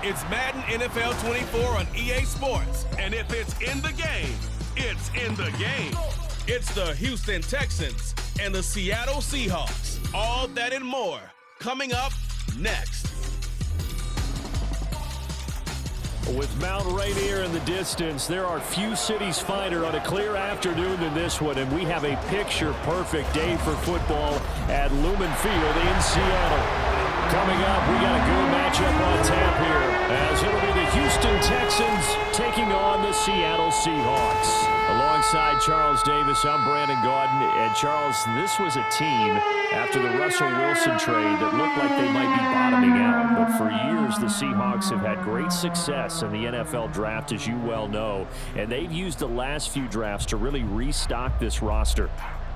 It's Madden NFL 24 on EA Sports. And if it's in the game, it's in the game. It's the Houston Texans and the Seattle Seahawks. All that and more coming up next. With Mount Rainier in the distance, there are few cities finer on a clear afternoon than this one, and we have a picture-perfect day for football at Lumen Field in Seattle. Coming up, we got a good matchup on tap here, as it'll be the Houston Texans taking on the Seattle Seahawks. Alongside Charles Davis, I'm Brandon Gaudin. And Charles, this was a team after the Russell Wilson trade that looked like they might be bottoming out. But for years, the Seahawks have had great success in the NFL draft, as you well know. And they've used the last few drafts to really restock this roster.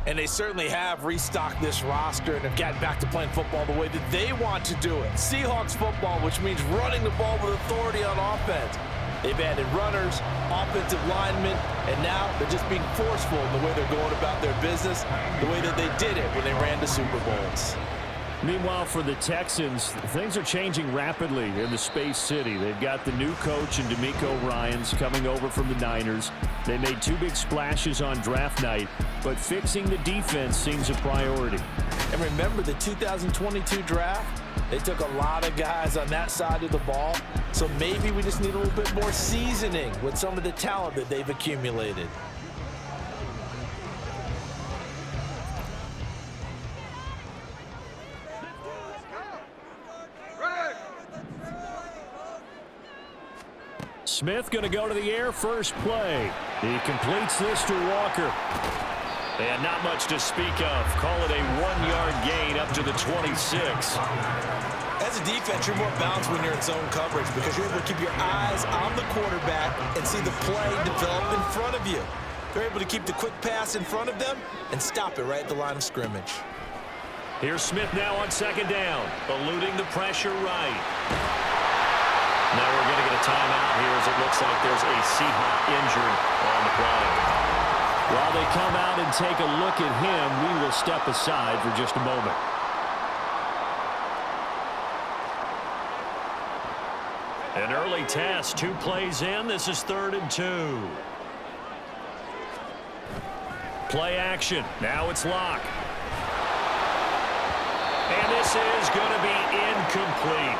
And they certainly have restocked this roster and have gotten back to playing football the way that they want to do it. Seahawks football, which means running the ball with authority on offense. They've added runners, offensive linemen, and now they're just being forceful in the way they're going about their business, the way that they did it when they ran to Super Bowls. Meanwhile, for the Texans, things are changing rapidly in the Space City. They've got the new coach in DeMeco Ryans coming over from the Niners. They made two big splashes on draft night, but fixing the defense seems a priority. And remember the 2022 draft? They took a lot of guys on that side of the ball, so maybe we just need a little bit more seasoning with some of the talent that they've accumulated. Smith going to go to the air first play. He completes this to Walker. And not much to speak of. Call it a 1-yard gain up to the 26. As a defense, you're more balanced when you're in zone coverage because you're able to keep your eyes on the quarterback and see the play develop in front of you. They're able to keep the quick pass in front of them and stop it right at the line of scrimmage. Here's Smith now on second down, eluding the pressure right. Now we're going to get a timeout here as it looks like there's a Seahawk injured on the play. While they come out and take a look at him, we will step aside for just a moment. An early test, 2 plays in. This is 3rd and 2. Play action. Now it's lock. And this is going to be incomplete.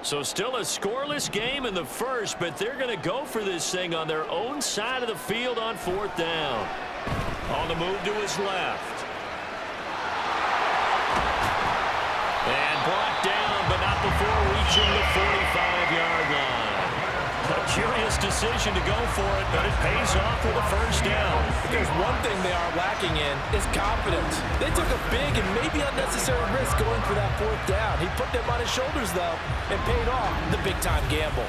So still a scoreless game in the first, but they're going to go for this thing on their own side of the field on 4th down. On the move to his left. And brought down, but not before reaching the 45-yard line. A curious decision to go for it, but it pays off with a first down. If there's one thing they are lacking in, is confidence. They took a big and maybe unnecessary risk going for that 4th down. He put them on his shoulders, though, and paid off the big-time gamble.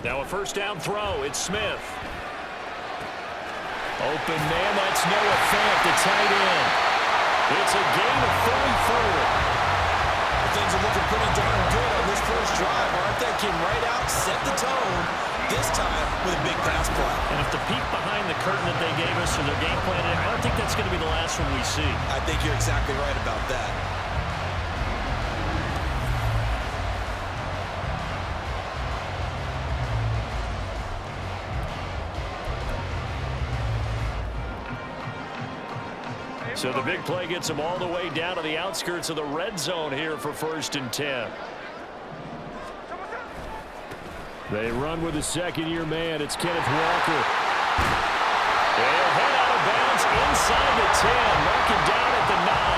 Now a first down throw. It's Smith. Open man. That's Noah Fant, the tight end. It's a gain of 34. Things are looking pretty darn good on this first drive, aren't they? Came right out, set the tone, this time with a big pass play. And if the peek behind the curtain that they gave us for their game plan, I don't think that's going to be the last one we see. I think you're exactly right about that. So the big play gets them all the way down to the outskirts of the red zone here for 1st and 10. They run with a second-year man. It's Kenneth Walker. They'll head out of bounds inside the 10. Marking down at the 9.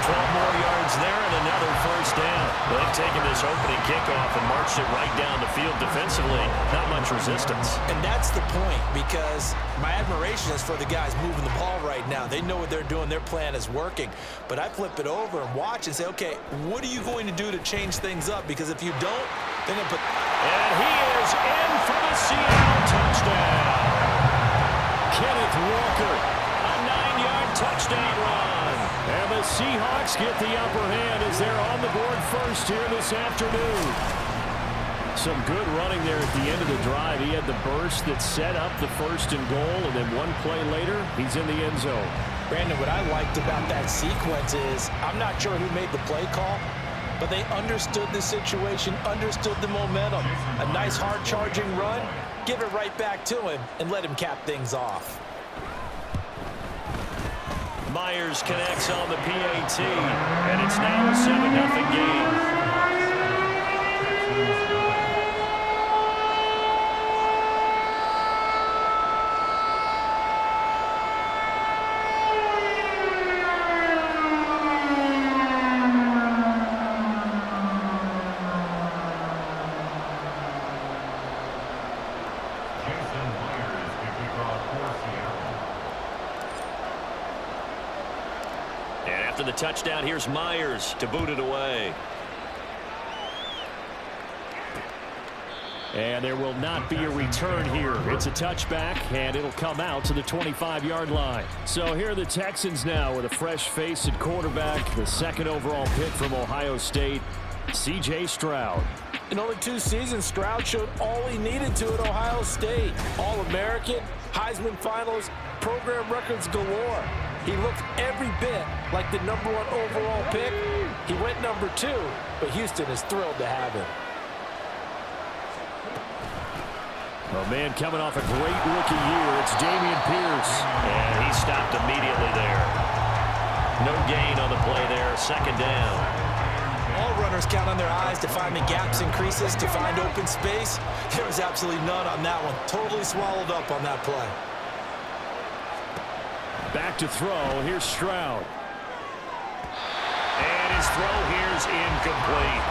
12 more yards there and another first down. They've taken this opening kickoff and marched it right down the field defensively. Not much resistance. And that's the point, because my admiration is for the guys moving the ball right now. They know what they're doing. Their plan is working. But I flip it over and watch and say, okay, what are you going to do to change things up? Because if you don't, And he is in for the Seattle touchdown. Kenneth Walker, a 9-yard touchdown run. And the Seahawks get the upper hand as they're on the board first here this afternoon. Some good running there at the end of the drive. He had the burst that set up the 1st and goal, and then one play later, he's in the end zone. Brandon, what I liked about that sequence is I'm not sure who made the play call, but they understood the situation, understood the momentum. A nice hard-charging run, give it right back to him, and let him cap things off. Myers connects on the PAT, and it's now a 7-0 game. After the touchdown, here's Myers to boot it away. And there will not be a return here. It's a touchback, and it'll come out to the 25-yard line. So here are the Texans now with a fresh face at quarterback, the 2nd overall pick from Ohio State, C.J. Stroud. In only 2 seasons, Stroud showed all he needed to at Ohio State. All-American, Heisman finalist, program records galore. He looked every bit like the #1 overall pick. He went #2, but Houston is thrilled to have him. Oh, man, coming off a great rookie year, it's Dameon Pierce. And he stopped immediately there. No gain on the play there, 2nd down. All runners count on their eyes to find the gaps and creases, to find open space. There was absolutely none on that one. Totally swallowed up on that play. Back to throw. Here's Stroud. And his throw here's incomplete.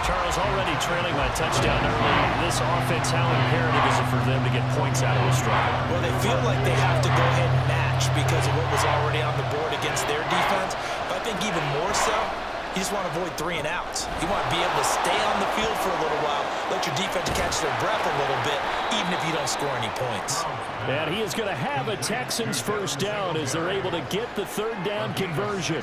Charles, already trailing by touchdown early. This offense, how imperative is it for them to get points out of this drive? Well, they feel like they have to go ahead and match because of what was already on the board against their defense. But I think even more so, you just want to avoid 3 and outs. You want to be able to stay on the field for a little while, let your defense catch their breath a little bit, even if you don't score any points. And he is going to have a Texans 1st down as they're able to get the 3rd down conversion.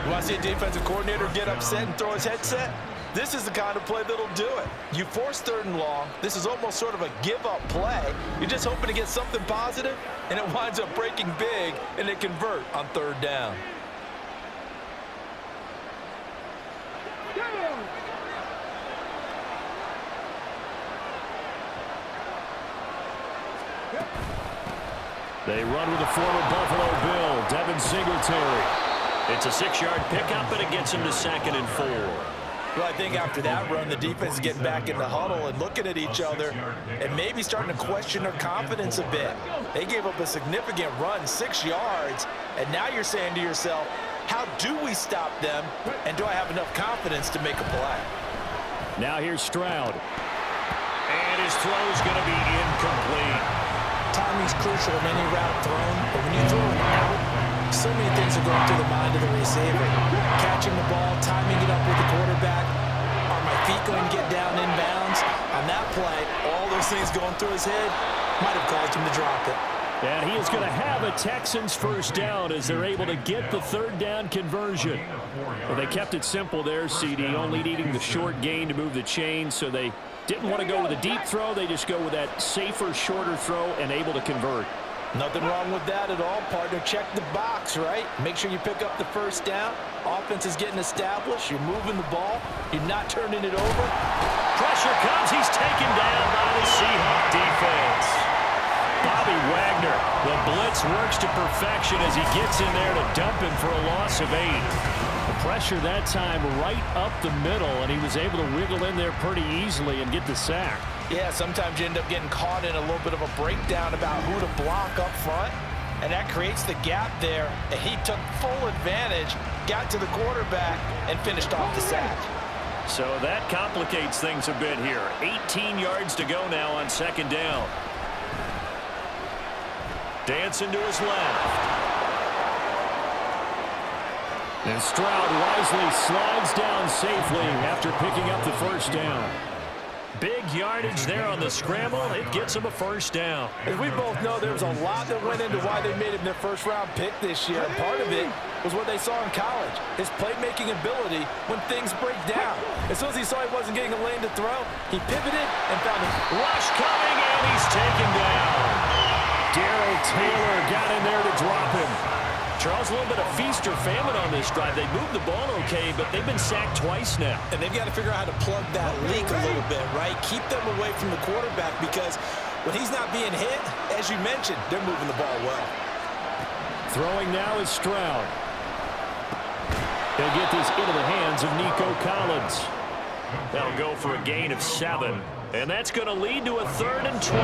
You want to see a defensive coordinator get upset and throw his headset? This is the kind of play that'll do it. You force 3rd and long. This is almost sort of a give-up play. You're just hoping to get something positive, and it winds up breaking big, and they convert on 3rd down. They run with the former Buffalo Bill, Devin Singletary. It's a 6-yard pickup, and it gets him to 2nd and 4. Well, I think after that run, the defense is getting back in the huddle and looking at each other and maybe starting to question their confidence a bit. They gave up a significant run, 6 yards, and now you're saying to yourself, how do we stop them, and do I have enough confidence to make a play? Now here's Stroud. And his throw is going to be incomplete. Timing's crucial in any route thrown, but when you throw it out, so many things are going through the mind of the receiver. Catching the ball, timing it up with the quarterback. Are my feet going to get down inbounds? On that play, all those things going through his head might have caused him to drop it. And he is going to have a Texans 1st down as they're able to get the 3rd down conversion. Well, they kept it simple there, CD, only needing the short gain to move the chain, so they didn't want to go with a deep throw. They just go with that safer, shorter throw and able to convert. Nothing wrong with that at all, partner. Check the box, right? Make sure you pick up the 1st down. Offense is getting established. You're moving the ball. You're not turning it over. Pressure comes. He's taken down by the Seahawks defense. Bobby Wagner, the blitz works to perfection as he gets in there to dump him for a loss of 8. The pressure that time right up the middle, and he was able to wiggle in there pretty easily and get the sack. Yeah, sometimes you end up getting caught in a little bit of a breakdown about who to block up front, and that creates the gap there, and he took full advantage, got to the quarterback, and finished off the sack. So that complicates things a bit here. 18 yards to go now on 2nd down. Dancing to his left. And Stroud wisely slides down safely after picking up the 1st down. Big yardage there on the scramble. It gets them a first down. As we both know, there was a lot that went into why they made him their first-round pick this year. And part of it was what they saw in college, his playmaking ability when things break down. As soon as he saw he wasn't getting a lane to throw, he pivoted and found a rush coming, and he's taken down. Darrell Taylor got in there to drop him. Charles, a little bit of feast or famine on this drive. They moved the ball okay, but they've been sacked twice now. And they've got to figure out how to plug that leak a little bit, right? Keep them away from the quarterback because when he's not being hit, as you mentioned, they're moving the ball well. Throwing now is Stroud. They'll get this into the hands of Nico Collins. They'll go for a gain of 7. And that's going to lead to a 3rd and 12.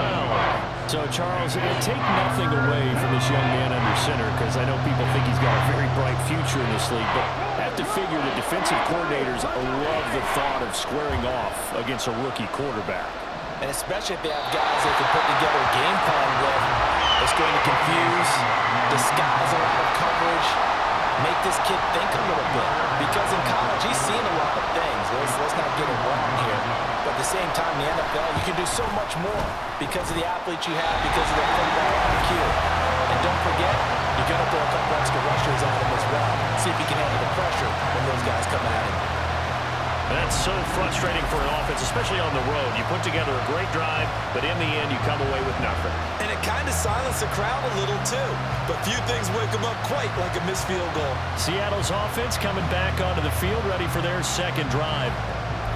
So, Charles, take nothing away from this young man under center because I know people think he's got a very bright future in this league, but I have to figure the defensive coordinators love the thought of squaring off against a rookie quarterback. And especially if they have guys they can put together a game plan with. It's going to confuse, disguise a lot of coverage, make this kid think a little bit. Because in college, he's seen a lot of things. Let's not get it wrong here. But at the same time, in the NFL, you can do so much more because of the athletes you have, because of the football IQ. And don't forget, you're going to throw a couple extra rushers at him as well. See if he can handle the pressure when those guys come at him. That's so frustrating for an offense, especially on the road. You put together a great drive, but in the end, you come away with nothing. And it kind of silenced the crowd a little, too. But few things wake them up quite like a missed field goal. Seattle's offense coming back onto the field, ready for their second drive.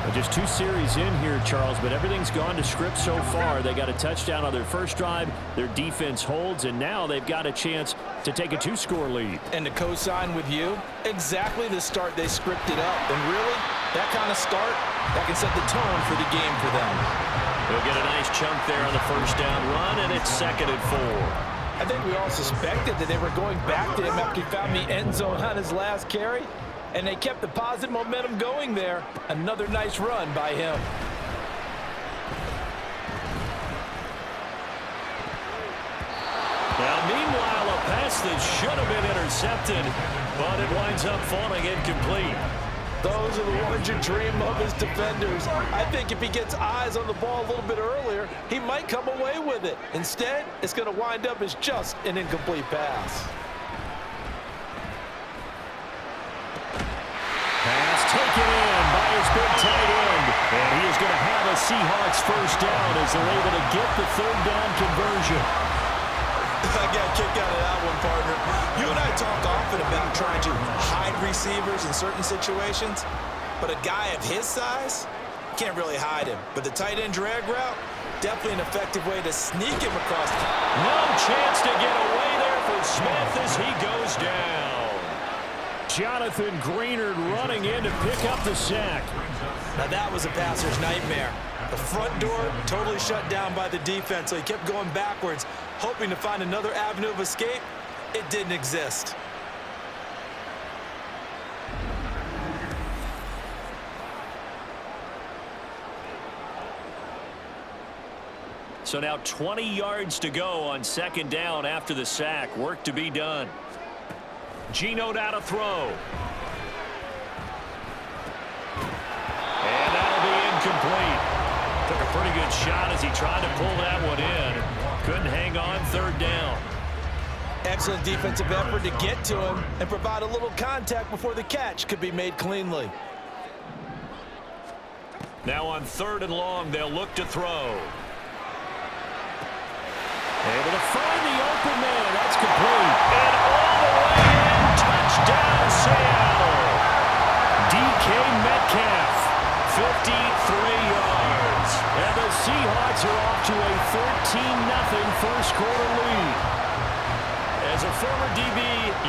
Well, just 2 series in here, Charles, but everything's gone to script so far. They got a touchdown on their first drive. Their defense holds, and now they've got a chance to take a 2-score lead. And to co-sign with you, exactly the start they scripted up. And really, that kind of start, that can set the tone for the game for them. They'll get a nice chunk there on the first down run, and it's 2nd and 4. I think we all suspected that they were going back to him after he found the end zone on his last carry. And they kept the positive momentum going there. Another nice run by him. Now, meanwhile, a pass that should have been intercepted, but it winds up falling incomplete. Those are the ones you dream of as defenders. I think if he gets eyes on the ball a little bit earlier, he might come away with it. Instead, it's going to wind up as just an incomplete pass. Pass taken in by his big tight end. And he is going to have a Seahawks first down as they're able to get the 3rd down conversion. I got a kick out of that one, partner. You and I talk often about trying to hide receivers in certain situations, but a guy of his size, can't really hide him. But the tight end drag route, definitely an effective way to sneak him across. No chance to get away there for Smith as he goes down. Jonathan Greenard running in to pick up the sack. Now that was a passer's nightmare. The front door totally shut down by the defense, so he kept going backwards, hoping to find another avenue of escape. It didn't exist. So now 20 yards to go on 2nd down after the sack. Work to be done. Geno down to throw. And that'll be incomplete. Took a pretty good shot as he tried to pull that one in. Couldn't hang on 3rd down. Excellent defensive effort to get to him and provide a little contact before the catch could be made cleanly. Now on 3rd and long, they'll look to throw. Able to find the open man. That's complete. And all the way in. Touchdown, Seattle. DK Metcalf, 53 yards. And the Seahawks are off to a 13-0 first quarter lead. As a former DB,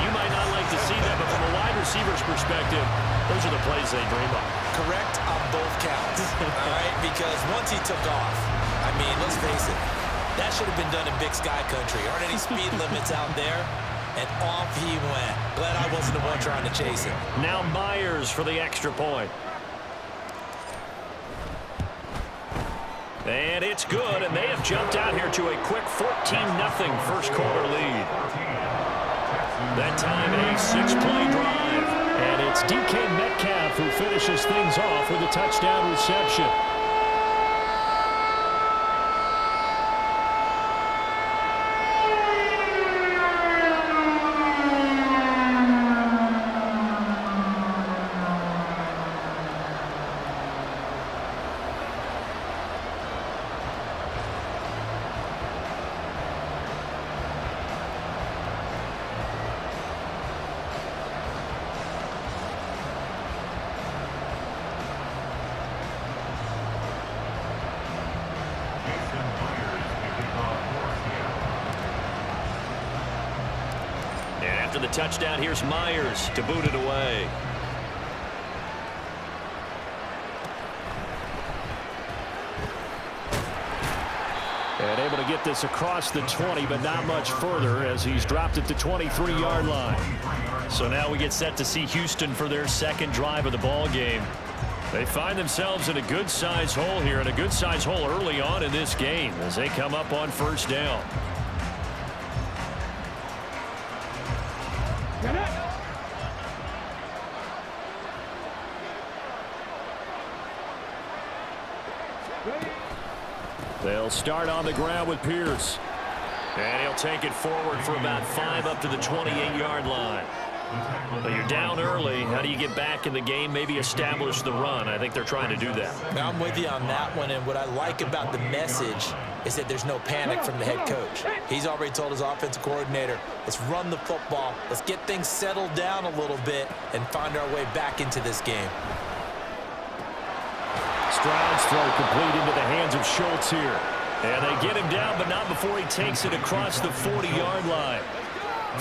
you might not like to see that, but from a wide receiver's perspective, those are the plays they dream of. Correct on both counts, all right? Because once he took off, I mean, let's face it, that should have been done in Big Sky Country. Aren't any speed limits out there? And off he went. Glad I wasn't the one trying to chase him. Now Myers for the extra point. And it's good, and they have jumped out here to a quick 14-0 first quarter lead. That time a 6-play drive. And it's DK Metcalf who finishes things off with a touchdown reception. After the touchdown, here's Myers to boot it away. And able to get this across the 20, but not much further as he's dropped it to 23-yard line. So now we get set to see Houston for their second drive of the ball game. They find themselves in a good-sized hole here, and a good-sized hole early on in this game as they come up on first down. They'll start on the ground with Pierce. And he'll take it forward for about 5 up to the 28-yard line. But you're down early. How do you get back in the game, maybe establish the run? I think they're trying to do that. I'm with you on that one, and what I like about the message is that there's no panic from the head coach. He's already told his offensive coordinator, let's run the football, let's get things settled down a little bit and find our way back into this game. Stroud's throw complete into the hands of Schultz here. And they get him down, but not before he takes it across the 40-yard line.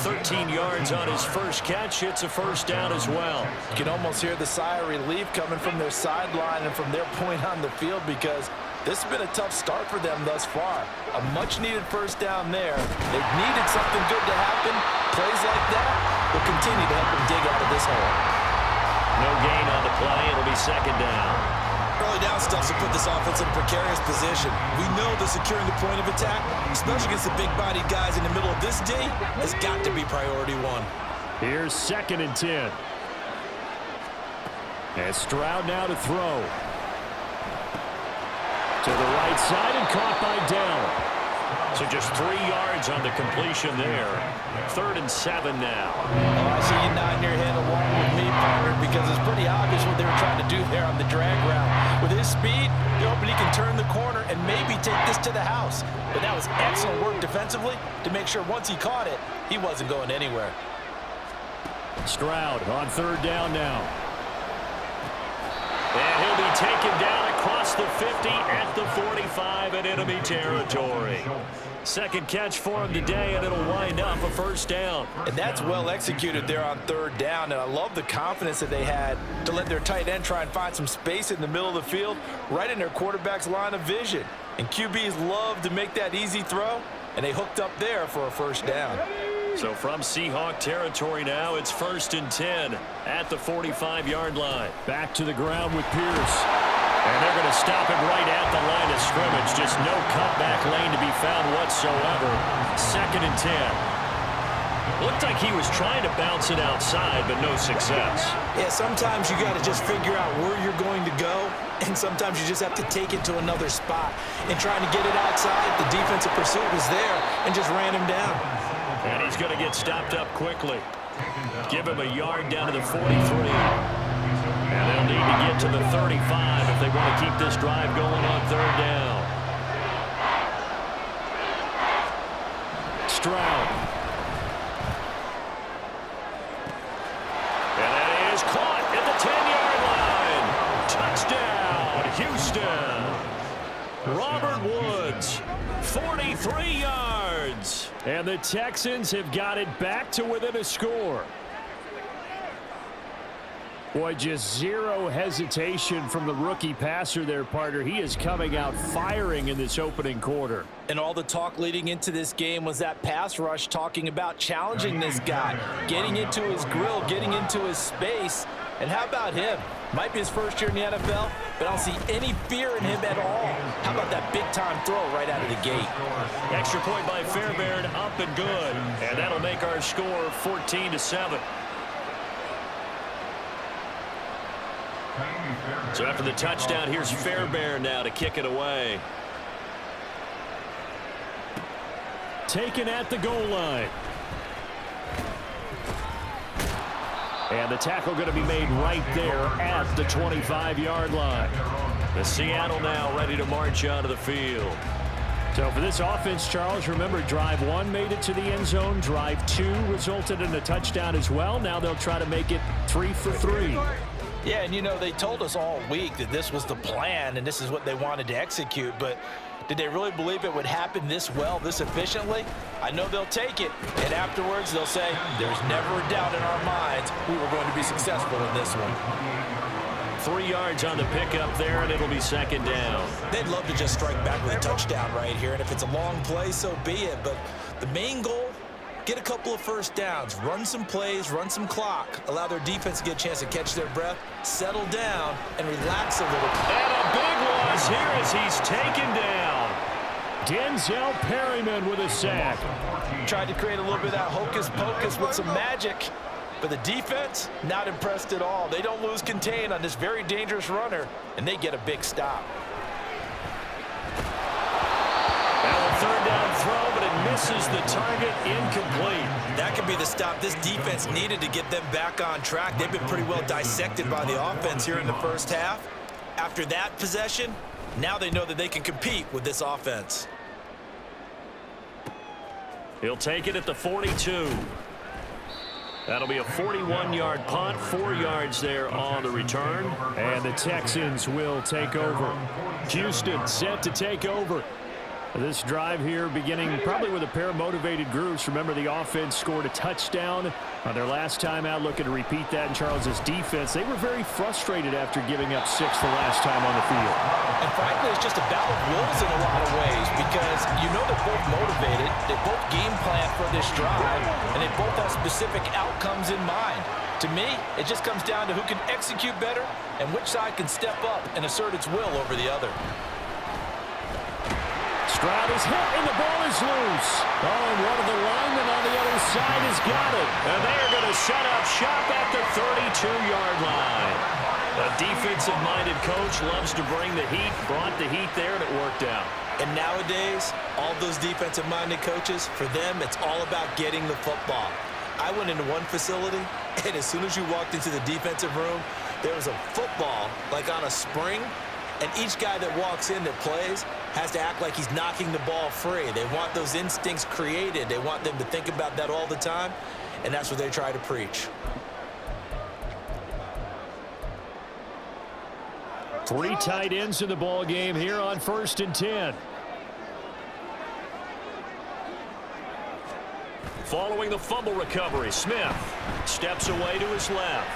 13 yards on his first catch. It's a first down as well. You can almost hear the sigh of relief coming from their sideline and from their point on the field because this has been a tough start for them thus far. A much-needed first down there. They've needed something good to happen. Plays like that will continue to help them dig out of this hole. No gain on the play. It'll be second down. Early down stuff to put this offense in a precarious position. We know that securing the point of attack, especially against the big-bodied guys in the middle of this day, has got to be priority one. Here's 2nd and 10. And Stroud now to throw. To the right side and caught by Dell. So just 3 yards on the completion there. 3rd and 7 now. Oh, I see you nodding your head along with me, partner, because it's pretty obvious what they were trying to do there on the drag route. With his speed, they're hoping he can turn the corner and maybe take this to the house. But that was excellent work defensively to make sure once he caught it, he wasn't going anywhere. Stroud on 3rd down now. And he'll be taken down across the 50 at the 45 in enemy territory. Second catch for him today, and it'll wind up a first down. And that's well executed there on 3rd down, and I love the confidence that they had to let their tight end try and find some space in the middle of the field, right in their quarterback's line of vision. And QBs love to make that easy throw, and they hooked up there for a first down. So from Seahawk territory now, it's 1st and 10 at the 45-yard line. Back to the ground with Pierce. And they're going to stop him right at the line of scrimmage. Just no cutback lane to be found whatsoever. 2nd and 10. Looked like he was trying to bounce it outside, but no success. Yeah, sometimes you got to just figure out where you're going to go, and sometimes you just have to take it to another spot. And trying to get it outside, the defensive pursuit was there and just ran him down. And he's going to get stopped up quickly. Give him a yard down to the 43. And they'll need to get to the 35 if they want to keep this drive going on 3rd down. Stroud. And that is caught at the 10-yard line. Touchdown, Houston. Robert Woods, 43 yards. And the Texans have got it back to within a score. Boy, just zero hesitation from the rookie passer there, partner. He is coming out firing in this opening quarter. And all the talk leading into this game was that pass rush talking about challenging this guy, getting into his grill, getting into his space. And how about him? Might be his first year in the NFL, but I don't see any fear in him at all. How about that big-time throw right out of the gate? Extra point by Fairbairn, up and good. And that'll make our score 14-7. So after the touchdown, here's Fairbairn now to kick it away. Taken at the goal line. And the tackle going to be made right there at the 25-yard line. The Seattle now ready to march onto the field. So for this offense, Charles, remember, drive 1 made it to the end zone. Drive 2 resulted in a touchdown as well. Now they'll try to make it 3 for 3. Yeah, and you know, they told us all week that this was the plan and this is what they wanted to execute, but did they really believe it would happen this well, this efficiently? I know they'll take it, and afterwards they'll say, there's never a doubt in our minds we were going to be successful in this one. 3 yards on the pickup there, and it'll be second down. They'd love to just strike back with a touchdown right here, and if it's a long play, so be it. But the main goal, get a couple of first downs, run some plays, run some clock, allow their defense to get a chance to catch their breath, settle down, and relax a little. And a big loss here as he's taken down. Denzel Perryman with a sack. Tried to create a little bit of that hocus-pocus with some magic, but the defense, not impressed at all. They don't lose contain on this very dangerous runner, and they get a big stop. Now a third down throw, but it misses the target, incomplete. That could be the stop this defense needed to get them back on track. They've been pretty well dissected by the offense here in the first half. After that possession, now they know that they can compete with this offense. He'll take it at the 42. That'll be a 41-yard punt, 4 yards there on the return. And the Texans will take over. Houston set to take over. This drive here beginning probably with a pair of motivated groups. Remember, the offense scored a touchdown on their last time out, looking to repeat that in Charles's defense. They were very frustrated after giving up 6 the last time on the field. And frankly, it's just a battle of wills in a lot of ways because you know they're both motivated, they both game plan for this drive, and they both have specific outcomes in mind. To me, it just comes down to who can execute better and which side can step up and assert its will over the other. Stroud is hit, and the ball is loose. Oh, and one of the linemen on the other side has got it. And they are going to set up shop at the 32-yard line. A defensive-minded coach loves to bring the heat, brought the heat there, and it worked out. And nowadays, all those defensive-minded coaches, for them, it's all about getting the football. I went into one facility, and as soon as you walked into the defensive room, there was a football, like on a spring, and each guy that walks in that plays has to act like he's knocking the ball free. They want those instincts created. They want them to think about that all the time, and that's what they try to preach. 3 tight ends in the ball game here on 1st and 10. Following the fumble recovery, Smith steps away to his left.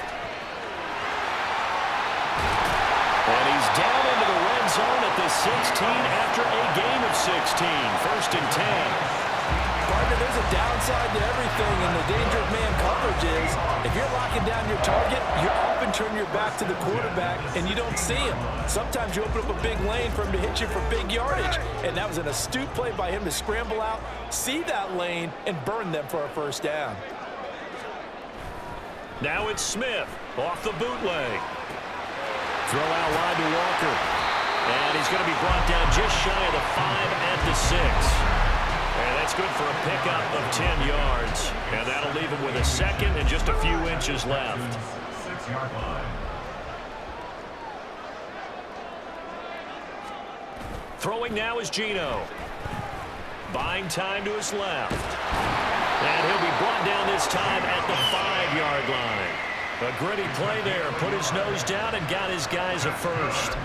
And he's down into the red zone at the 16 after a gain of 16. 1st and 10. Partner, there's a downside to everything, and the danger of man coverage is if you're locking down your target, you often turn your back to the quarterback and you don't see him. Sometimes you open up a big lane for him to hit you for big yardage, and that was an astute play by him to scramble out, see that lane, and burn them for a first down. Now it's Smith off the bootleg. Throw out wide to Walker. And he's going to be brought down just shy of the 5 at the 6. And that's good for a pickup of 10 yards. And that'll leave him with a second and just a few inches left. Throwing now is Geno. Buying time to his left. And he'll be brought down this time at the 5-yard line. A gritty play there, put his nose down and got his guys a first.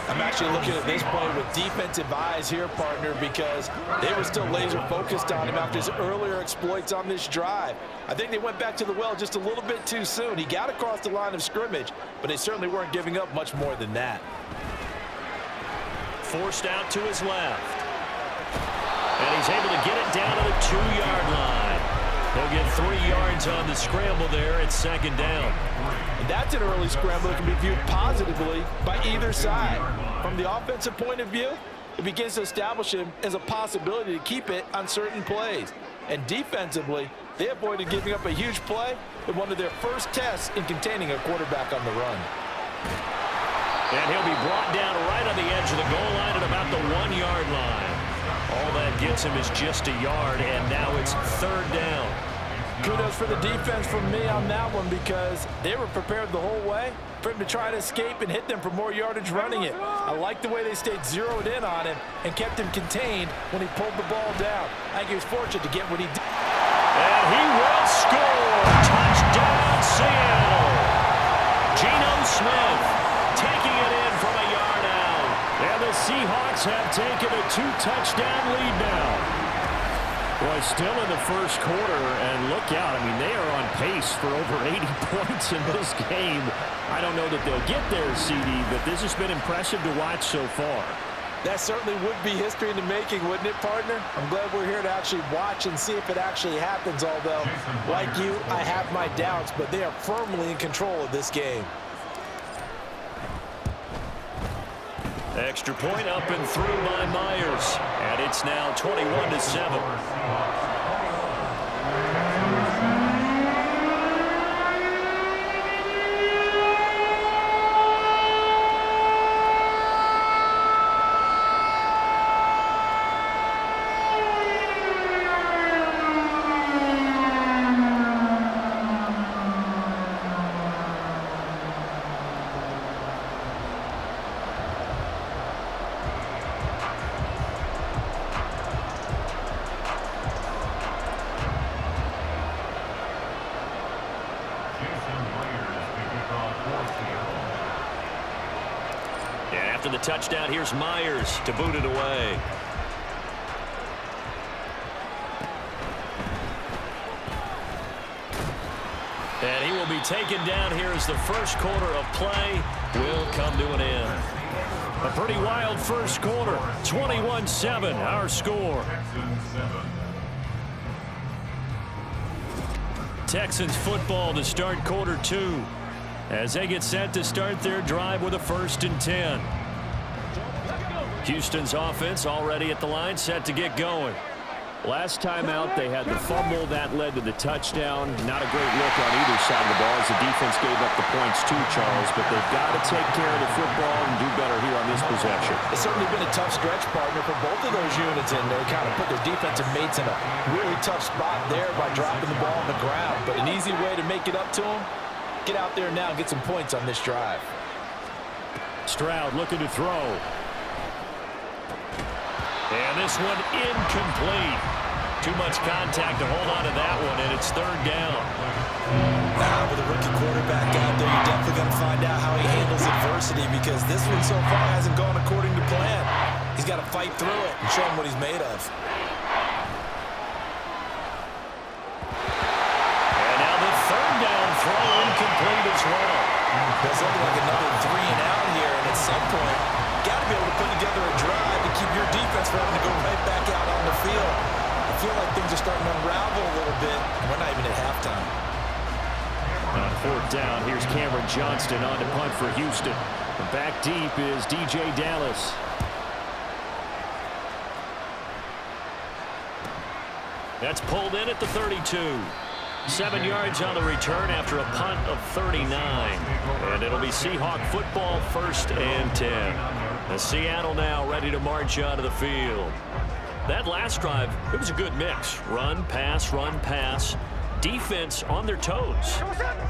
I'm actually looking at this play with defensive eyes here, partner, because they were still laser focused on him after his earlier exploits on this drive. I think they went back to the well just a little bit too soon. He got across the line of scrimmage, but they certainly weren't giving up much more than that. Forced out to his left. And he's able to get it down to the 2-yard line. He'll get 3 yards on the scramble there at 2nd down. And that's an early scramble that can be viewed positively by either side. From the offensive point of view, it begins to establish him as a possibility to keep it on certain plays. And defensively, they avoided giving up a huge play in one of their first tests in containing a quarterback on the run. And he'll be brought down right on the edge of the goal line at about the 1-yard line. All that gets him is just a yard, and now it's 3rd down. Kudos for the defense from me on that one because they were prepared the whole way for him to try to escape and hit them for more yardage running it. I like the way they stayed zeroed in on him and kept him contained when he pulled the ball down. I think he was fortunate to get what he did. And he will score. Touchdown, Seattle. Geno Smith taking it in from a yard out. And the Seahawks have taken a 2-touchdown lead now. Boy, still in the first quarter, and look out. I mean, they are on pace for over 80 points in this game. I don't know that they'll get there, CD, but this has been impressive to watch so far. That certainly would be history in the making, wouldn't it, partner? I'm glad we're here to actually watch and see if it actually happens, although, like you, I have my doubts, but they are firmly in control of this game. Extra point up and through by Myers. And it's now 21-7. After the touchdown, here's Myers to boot it away. And he will be taken down here as the first quarter of play will come to an end. A pretty wild first quarter. 21-7, our score. Texans football to start quarter 2 as they get set to start their drive with a 1st and 10. Houston's offense already at the line, set to get going. Last time out, they had the fumble that led to the touchdown. Not a great look on either side of the ball as the defense gave up the points too, Charles, but they've got to take care of the football and do better here on this possession. It's certainly been a tough stretch, partner, for both of those units, and they kind of put their defensive mates in a really tough spot there by dropping the ball on the ground. But an easy way to make it up to them, get out there now and get some points on this drive. Stroud looking to throw. And this one incomplete. Too much contact to hold on to that one, and it's 3rd down. Now, with a rookie quarterback out there, you're definitely going to find out how he handles adversity, because this one so far hasn't gone according to plan. He's got to fight through it and show him what he's made of. And now the 3rd down throw incomplete as well. Does look like another 3 and out here, and at some point, got to be able to put together a drive to keep your defense from having to go right back out on the field. I feel like things are starting to unravel a little bit, and we're not even at halftime. On 4th down, here's Cameron Johnston on to punt for Houston. And back deep is DJ Dallas. That's pulled in at the 32. 7 yards on the return after a punt of 39. And it'll be Seahawk football, 1st and 10. And Seattle now ready to march onto the field. That last drive, it was a good mix. Run, pass, defense on their toes.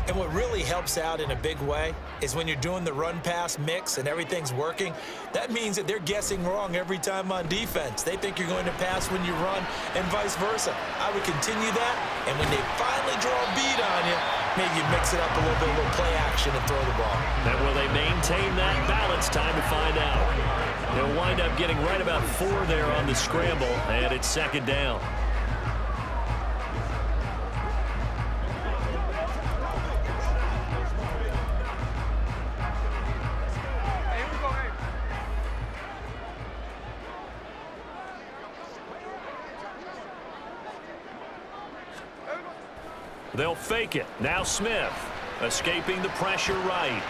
And what really helps out in a big way is when you're doing the run-pass mix and everything's working, that means that they're guessing wrong every time on defense. They think you're going to pass when you run and vice versa. I would continue that, and when they finally draw a bead on you, maybe you mix it up a little bit, a little play action and throw the ball. And will they maintain that balance? Time to find out. They'll wind up getting right about 4 there on the scramble, and it's 2nd down. They'll fake it. Now Smith escaping the pressure right.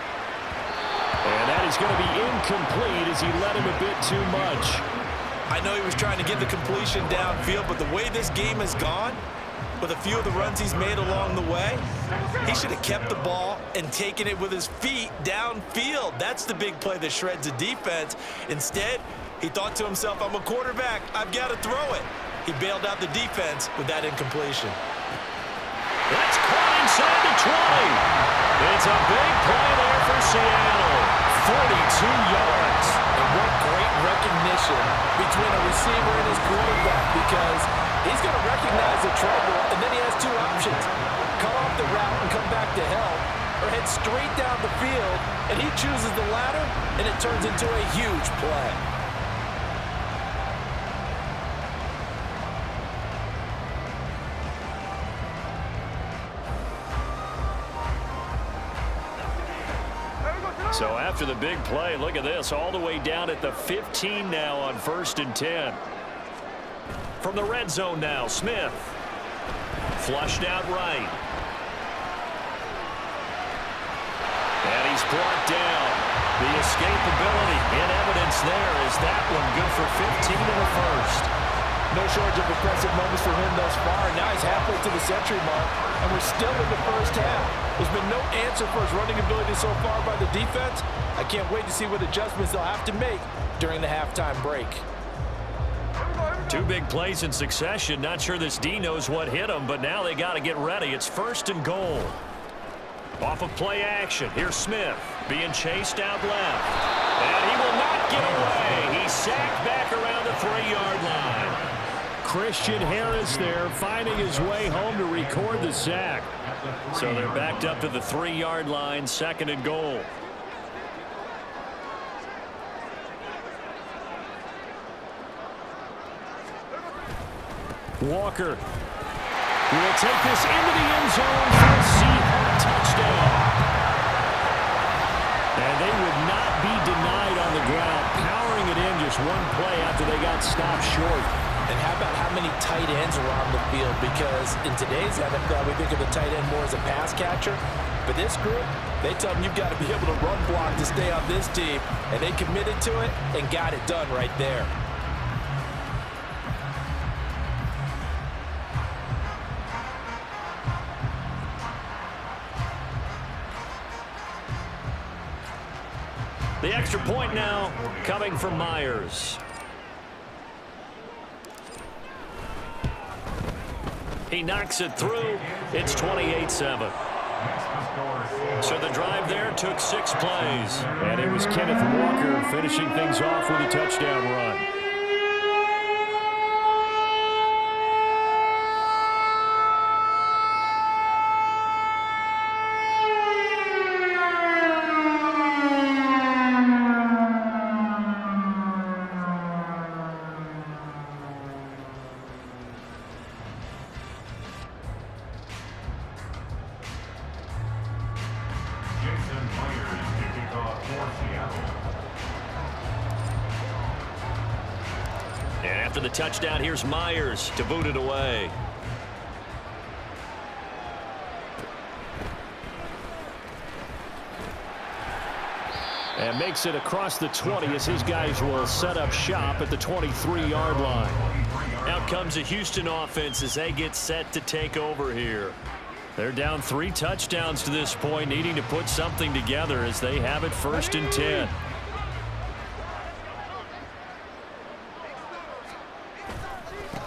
And that is going to be incomplete as he led him a bit too much. I know he was trying to get the completion downfield, but the way this game has gone, with a few of the runs he's made along the way, he should have kept the ball and taken it with his feet downfield. That's the big play that shreds the defense. Instead, he thought to himself, I'm a quarterback, I've got to throw it. He bailed out the defense with that incompletion. That's caught inside the 20. It's a big play there for Seattle. 42 yards. And what great recognition between a receiver and his quarterback, because he's going to recognize the trouble, and then he has 2 options. Cut off the route and come back to help, or head straight down the field, and he chooses the latter, and it turns into a huge play. So after the big play, look at this, all the way down at the 15 now on 1st and 10. From the red zone now, Smith. Flushed out right. And he's brought down. The escapability in evidence there is that one good for 15 in the first. No shortage of impressive moments for him thus far. Now he's halfway to the century mark, and we're still in the first half. There's been no answer for his running ability so far by the defense. I can't wait to see what adjustments they'll have to make during the halftime break. 2 big plays in succession. Not sure this D knows what hit him, but now they got to get ready. It's 1st and goal. Off of play action. Here's Smith being chased out left. And he will not get away. He's sacked back around the 3-yard line. Christian Harris there finding his way home to record the sack. So they're backed up to the 3-yard line, 2nd and goal. Walker will take this into the end zone for a Seahawks touchdown. And they would not be denied on the ground, powering it in just one play after they got stopped short. And how about how many tight ends are on the field? Because in today's NFL, we think of the tight end more as a pass catcher. But this group, they tell them you've got to be able to run block to stay on this team. And they committed to it and got it done right there. The extra point now coming from Myers. He knocks it through. It's 28-7. So the drive there took 6 plays. And it was Kenneth Walker finishing things off with a touchdown run. And after the touchdown, here's Myers to boot it away. And makes it across the 20 as his guys will set up shop at the 23-yard line. Out comes the Houston offense as they get set to take over here. They're down 3 touchdowns to this point, needing to put something together as they have it 1st and 10.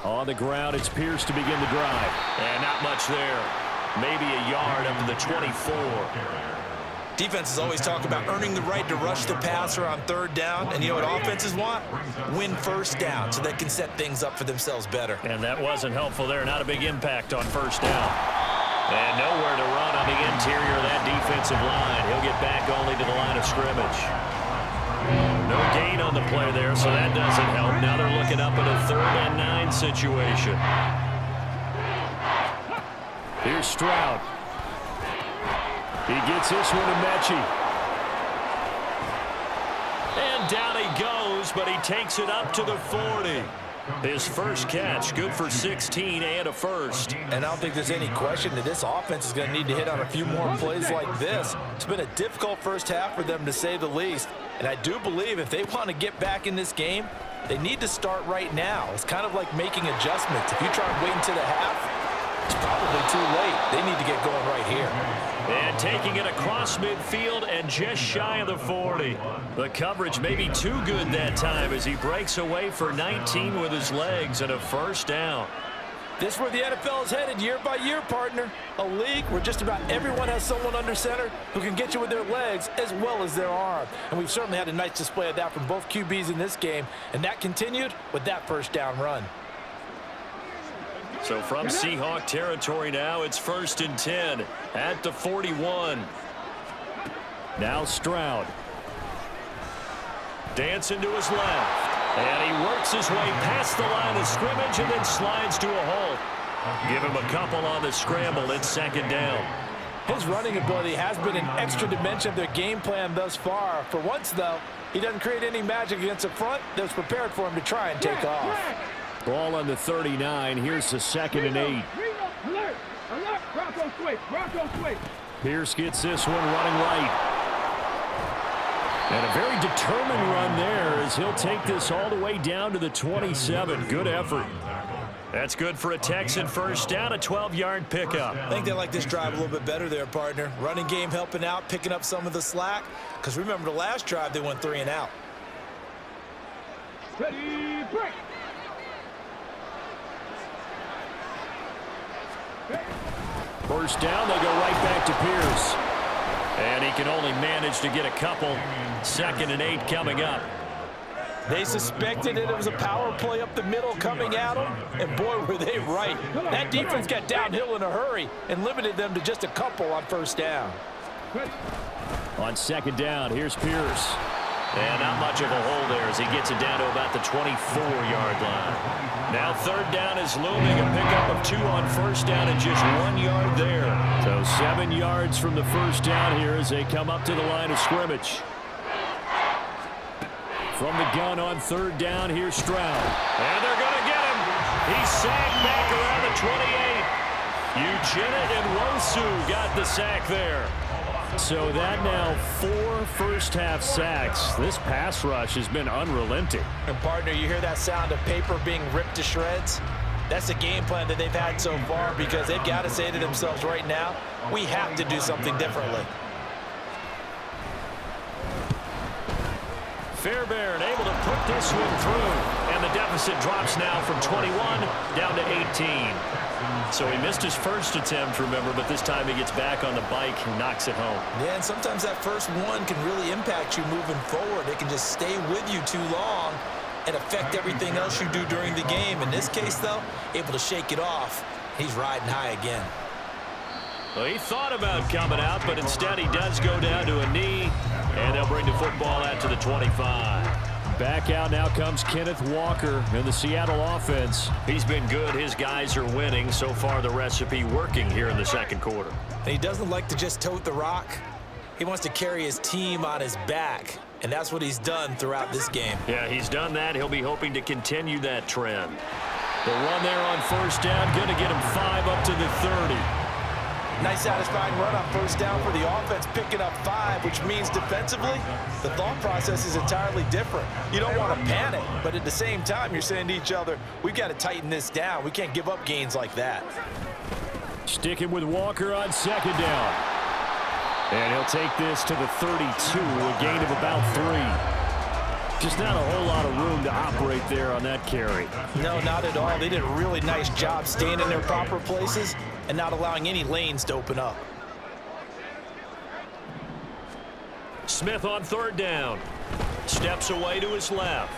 On the ground, it's Pierce to begin the drive. And not much there. Maybe a yard up to the 24. Defenses always talk about earning the right to rush the passer on 3rd down. And you know what offenses want? Win 1st down so they can set things up for themselves better. And that wasn't helpful there. Not a big impact on 1st down. And nowhere to run on the interior of that defensive line. He'll get back only to the line of scrimmage. No gain on the play there, so that doesn't help. Now they're looking up at a 3rd and 9 situation. Here's Stroud. He gets this one to Mechie. And down he goes, but he takes it up to the 40. His first catch, good for 16 and a first. And I don't think there's any question that this offense is going to need to hit on a few more plays like this. It's been a difficult first half for them, to say the least. And I do believe if they want to get back in this game, they need to start right now. It's kind of like making adjustments. If you try and wait until the half, it's probably too late. They need to get going right here. And taking it across midfield and just shy of the 40. The coverage may be too good that time as he breaks away for 19 with his legs and a 1st down. This is where the NFL is headed year by year, partner. A league where just about everyone has someone under center who can get you with their legs as well as their arm. And we've certainly had a nice display of that from both QBs in this game. And that continued with that 1st down run. So from Seahawk territory now, it's 1st and 10 at the 41. Now Stroud. Dancing to his left. And he works his way past the line of scrimmage and then slides to a halt. Give him a couple on the scramble. It's second down. His running ability has been an extra dimension of their game plan thus far. For once, though, he doesn't create any magic against the front that's prepared for him to try and take off. Ball on the 39. Here's the 2nd and 8. Alert! Alert! Bronco switch! Bronco switch! Pierce gets this one running right. And a very determined run there as he'll take this all the way down to the 27. Good effort. That's good for a Texan first down, a 12-yard pickup. I think they like this drive a little bit better there, partner. Running game helping out, picking up some of the slack. Because remember, the last drive, they went 3 and out. Ready, break! First down, they go right back to Pierce. And he can only manage to get a couple. 2nd and 8 coming up. They suspected it was a power play up the middle coming at them, and boy, were they right. That defense got downhill in a hurry and limited them to just a couple on first down. On 2nd down, here's Pierce. And not much of a hole there as he gets it down to about the 24-yard line. Now 3rd down is looming, a pickup of 2 on first down and just 1 yard there. So 7 yards from the first down here as they come up to the line of scrimmage. From the gun on 3rd down, here's Stroud. And they're going to get him. He's sacked back around the 28. Uchenna and Wosu got the sack there. So that now 4 first-half sacks. This pass rush has been unrelenting. And, partner, you hear that sound of paper being ripped to shreds? That's the game plan that they've had so far because they've got to say to themselves right now, we have to do something differently. Fairbairn able to put this one through. And the deficit drops now from 21 down to 18. So he missed his first attempt, remember, but this time he gets back on the bike and knocks it home. Yeah, and sometimes that first one can really impact you moving forward. It can just stay with you too long and affect everything else you do during the game. In this case, though, able to shake it off. He's riding high again. Well, he thought about coming out, but instead he does go down to a knee, and they'll bring the football out to the 25. Back out now comes Kenneth Walker in the Seattle offense. He's been good. His guys are winning. So far, the recipe working here in the 2nd quarter. And he doesn't like to just tote the rock. He wants to carry his team on his back, and that's what he's done throughout this game. Yeah, he's done that. He'll be hoping to continue that trend. The run there on first down, going to get him 5 up to the 30. Nice satisfying run on first down for the offense, picking up 5, which means defensively, the thought process is entirely different. You don't want to panic, but at the same time, you're saying to each other, we've got to tighten this down. We can't give up gains like that. Sticking with Walker on 2nd down. And he'll take this to the 32, a gain of about 3. Just not a whole lot of room to operate there on that carry. No, not at all. They did a really nice job staying in their proper places and not allowing any lanes to open up. Smith on 3rd down. Steps away to his left.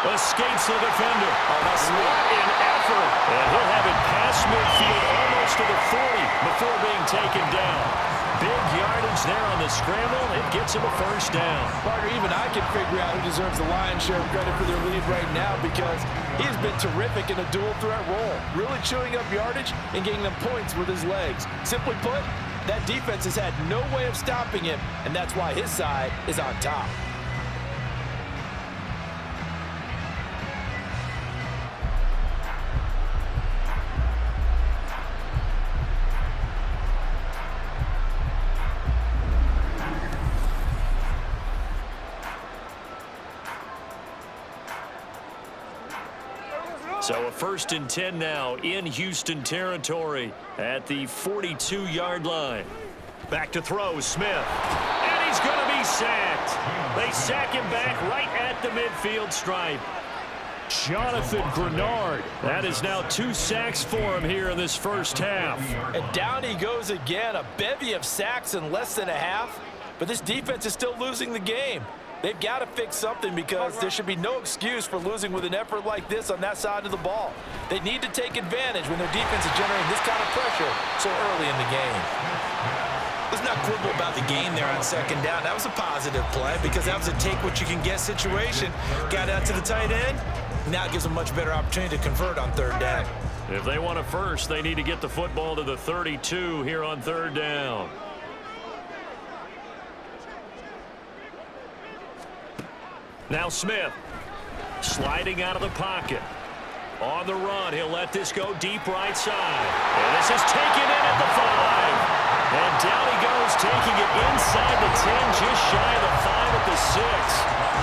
Escapes the defender. What an effort. And he'll have it past midfield almost to the 40 before being taken down. Big yardage there on the scramble. It gets him a first down. Partner, even I can figure out who deserves the lion's share of credit for their lead right now because he has been terrific in a dual threat role, really chewing up yardage and getting them points with his legs. Simply put, that defense has had no way of stopping him, and that's why his side is on top. So a 1st and 10 now in Houston territory at the 42-yard line. Back to throw, Smith. And he's going to be sacked. They sack him back right at the midfield stripe. Jonathan Grenard. That is now 2 sacks for him here in this first half. And down he goes again. A bevy of sacks in less than a half. But this defense is still losing the game. They've got to fix something because there should be no excuse for losing with an effort like this on that side of the ball. They need to take advantage when their defense is generating this kind of pressure so early in the game. Let's not quibble about the game there on second down. That was a positive play because that was a take-what-you-can-get situation. Got out to the tight end. Now it gives them a much better opportunity to convert on third down. If they want it first, they need to get the football to the 32 here on third down. Now Smith, sliding out of the pocket. On the run, he'll let this go deep right side. And this is taken in at the 5. And down he goes, taking it inside the 10, just shy of the 5 at the 6.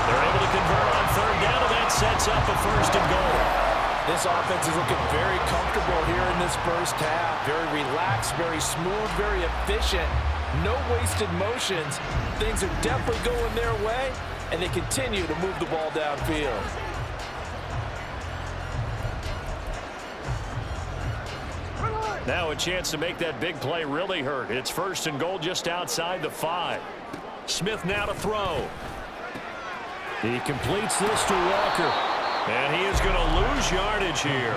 They're able to convert on third down, and that sets up a first and goal. This offense is looking very comfortable here in this first half. Very relaxed, very smooth, very efficient. No wasted motions. Things are definitely going their way, and they continue to move the ball downfield. Now a chance to make that big play really hurt. It's first and goal just outside the 5. Smith now to throw. He completes this to Walker. And he is going to lose yardage here.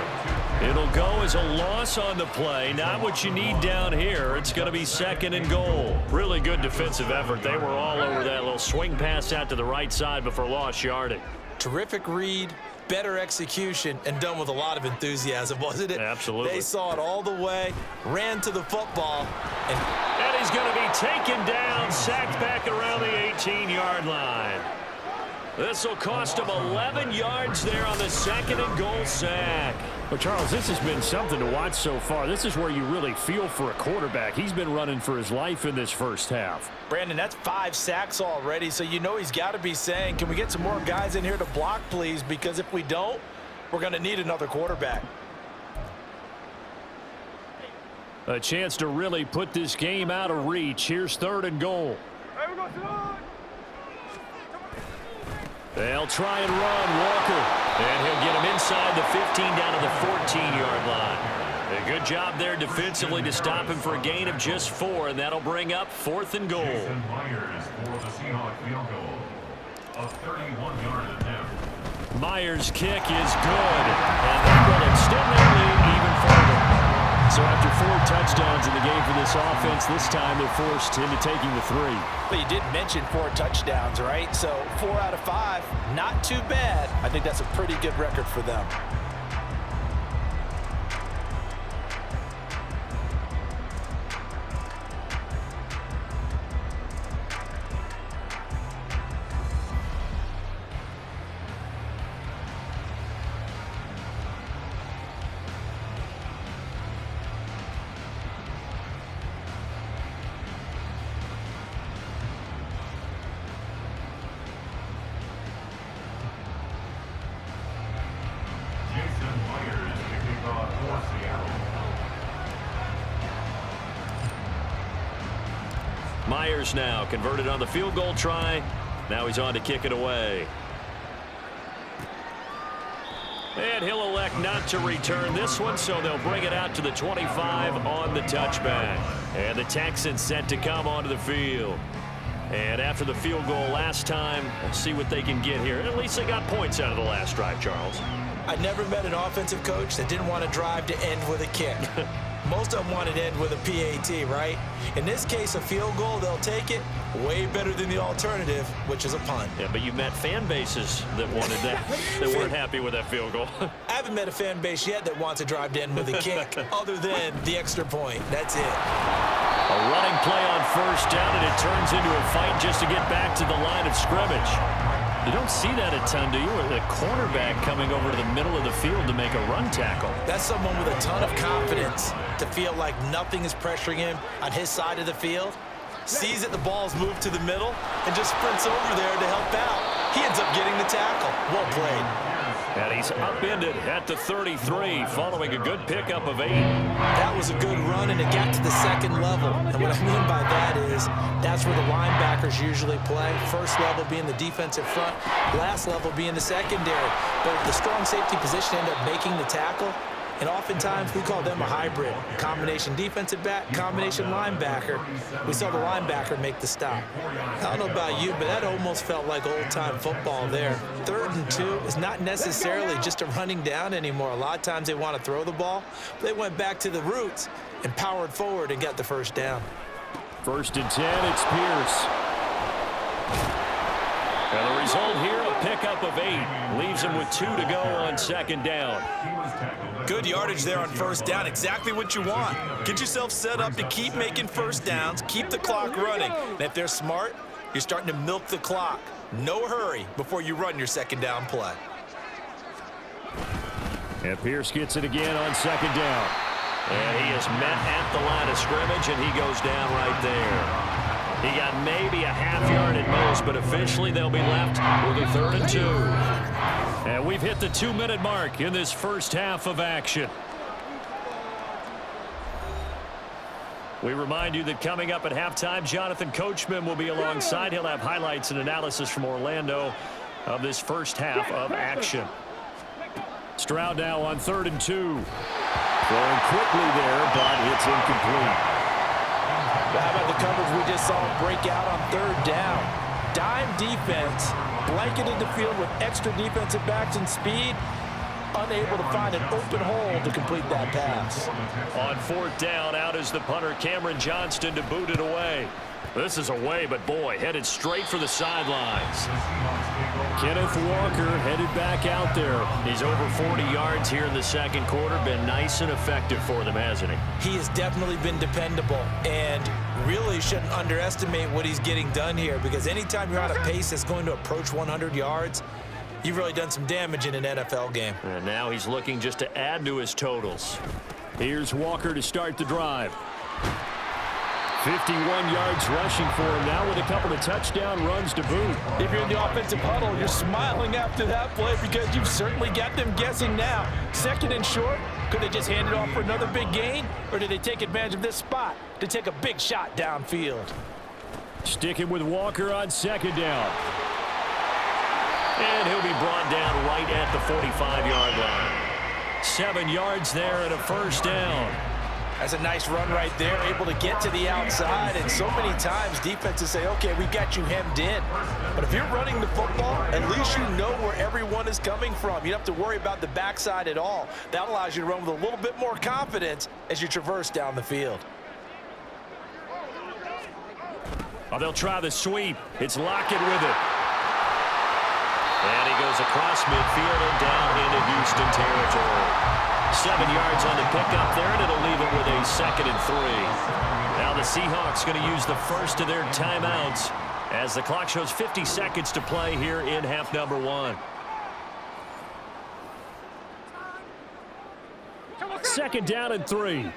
It'll go as a loss on the play. Not what you need down here. It's going to be second and goal. Really good defensive effort. They were all over that little swing pass out to the right side before lost yardage. Terrific read, better execution, and done with a lot of enthusiasm, wasn't it? Absolutely. They saw it all the way, ran to the football, and he's going to be taken down, sacked back around the 18-yard line. This will cost him 11 yards there on the second and goal sack. Well, Charles, this has been something to watch so far. This is where you really feel for a quarterback. He's been running for his life in this first half. Brandon, that's 5 sacks already, so you know he's got to be saying, can we get some more guys in here to block, please? Because if we don't, we're going to need another quarterback. A chance to really put this game out of reach. Here's third and goal. They'll try and run Walker, and he'll get him inside the 15 down to the 14-yard line. A good job there defensively to stop him for a gain of just 4, and that'll bring up fourth and goal. Myers for the Seahawks field goal. A 31-yard attempt. Myers' kick is good, and that will extend their lead even further. So after 4 touchdowns in the game for this offense, this time they're forced into taking the 3. But you did mention 4 touchdowns, right? So 4 out of 5, not too bad. I think that's a pretty good record for them. Myers now converted on the field goal try. Now he's on to kick it away. And he'll elect not to return this one, so they'll bring it out to the 25 on the touchback. And the Texans set to come onto the field. And after the field goal last time, let's see what they can get here. At least they got points out of the last drive, Charles. I never met an offensive coach that didn't want to drive to end with a kick. Most of them want to end with a PAT, right? In this case, a field goal, they'll take it. Way better than the alternative, which is a punt. Yeah, but you met fan bases that wanted that, that weren't happy with that field goal. I haven't met a fan base yet that wants to drive to end with a kick, other than the extra point. That's it. A running play on first down, and it turns into a fight just to get back to the line of scrimmage. You don't see that a ton, do you? With a cornerback coming over to the middle of the field to make a run tackle. That's someone with a ton of confidence to feel like nothing is pressuring him on his side of the field. Sees that the ball's moved to the middle and just sprints over there to help out. He ends up getting the tackle. Well played. And he's upended at the 33 following a good pickup of 8. That was a good run, and it got to the second level. And what I mean by that is that's where the linebackers usually play. First level being the defensive front, last level being the secondary. But if the strong safety position ended up making the tackle, And oftentimes, we call them a hybrid. Combination defensive back, combination linebacker. We saw the linebacker make the stop. I don't know about you, but that almost felt like old-time football there. 3rd and 2 is not necessarily just a running down anymore. A lot of times they want to throw the ball. They went back to the roots and powered forward and got the first down. 1st and 10, it's Pierce. And the result here, a pickup of 8. Leaves him with 2 to go on 2nd down. Good yardage there on 1st down. Exactly what you want. Get yourself set up to keep making 1st downs, keep the clock running. And if they're smart, you're starting to milk the clock. No hurry before you run your 2nd down play. And Pierce gets it again on 2nd down. And he is met at the line of scrimmage, and he goes down right there. He got maybe a half yard at most, but officially they'll be left with a 3rd and 2. And we've hit the 2-minute mark in this first half of action. We remind you that coming up at halftime, Jonathan Coachman will be alongside. He'll have highlights and analysis from Orlando of this first half of action. Stroud now on 3rd and 2. Throwing quickly there, but it's incomplete. How about the coverage we just saw him break out on 3rd down? Dime defense, blanketed the field with extra defensive backs and speed, unable to find an open hole to complete that pass. On 4th down, out is the punter, Cameron Johnston, to boot it away. This is away, but boy, headed straight for the sidelines. Kenneth Walker headed back out there. He's over 40 yards here in the 2nd quarter. Been nice and effective for them, hasn't he? He has definitely been dependable, and really shouldn't underestimate what he's getting done here, because anytime you're on a pace that's going to approach 100 yards, you've really done some damage in an NFL game. And now he's looking just to add to his totals. Here's Walker to start the drive. 51 yards rushing for him now with a couple of touchdown runs to boot. If you're in the offensive huddle, you're smiling after that play because you've certainly got them guessing now. 2nd and short, could they just hand it off for another big gain, or did they take advantage of this spot to take a big shot downfield? Sticking with Walker on 2nd down. And he'll be brought down right at the 45-yard line. 7 yards there and a 1st down. That's a nice run right there, able to get to the outside. And so many times defenses say, okay, we got you hemmed in. But if you're running the football, at least you know where everyone is coming from. You don't have to worry about the backside at all. That allows you to run with a little bit more confidence as you traverse down the field. Oh, they'll try the sweep. It's Lockett with it. And he goes across midfield and down into Houston territory. 7 yards on the pickup there, and it'll leave it with a 2nd and 3. Now the Seahawks going to use the first of their timeouts as the clock shows 50 seconds to play here in half number 1. 2nd down and 3.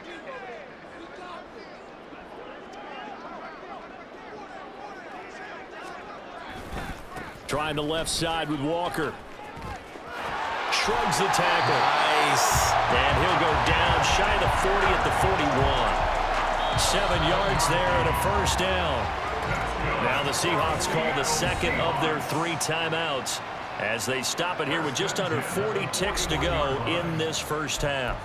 Trying the left side with Walker. Shrugs the tackle. Nice. And he'll go down shy of the 40 at the 41. 7 yards there and a 1st down. Now the Seahawks call the 2nd of their 3 timeouts as they stop it here with just under 40 ticks to go in this first half.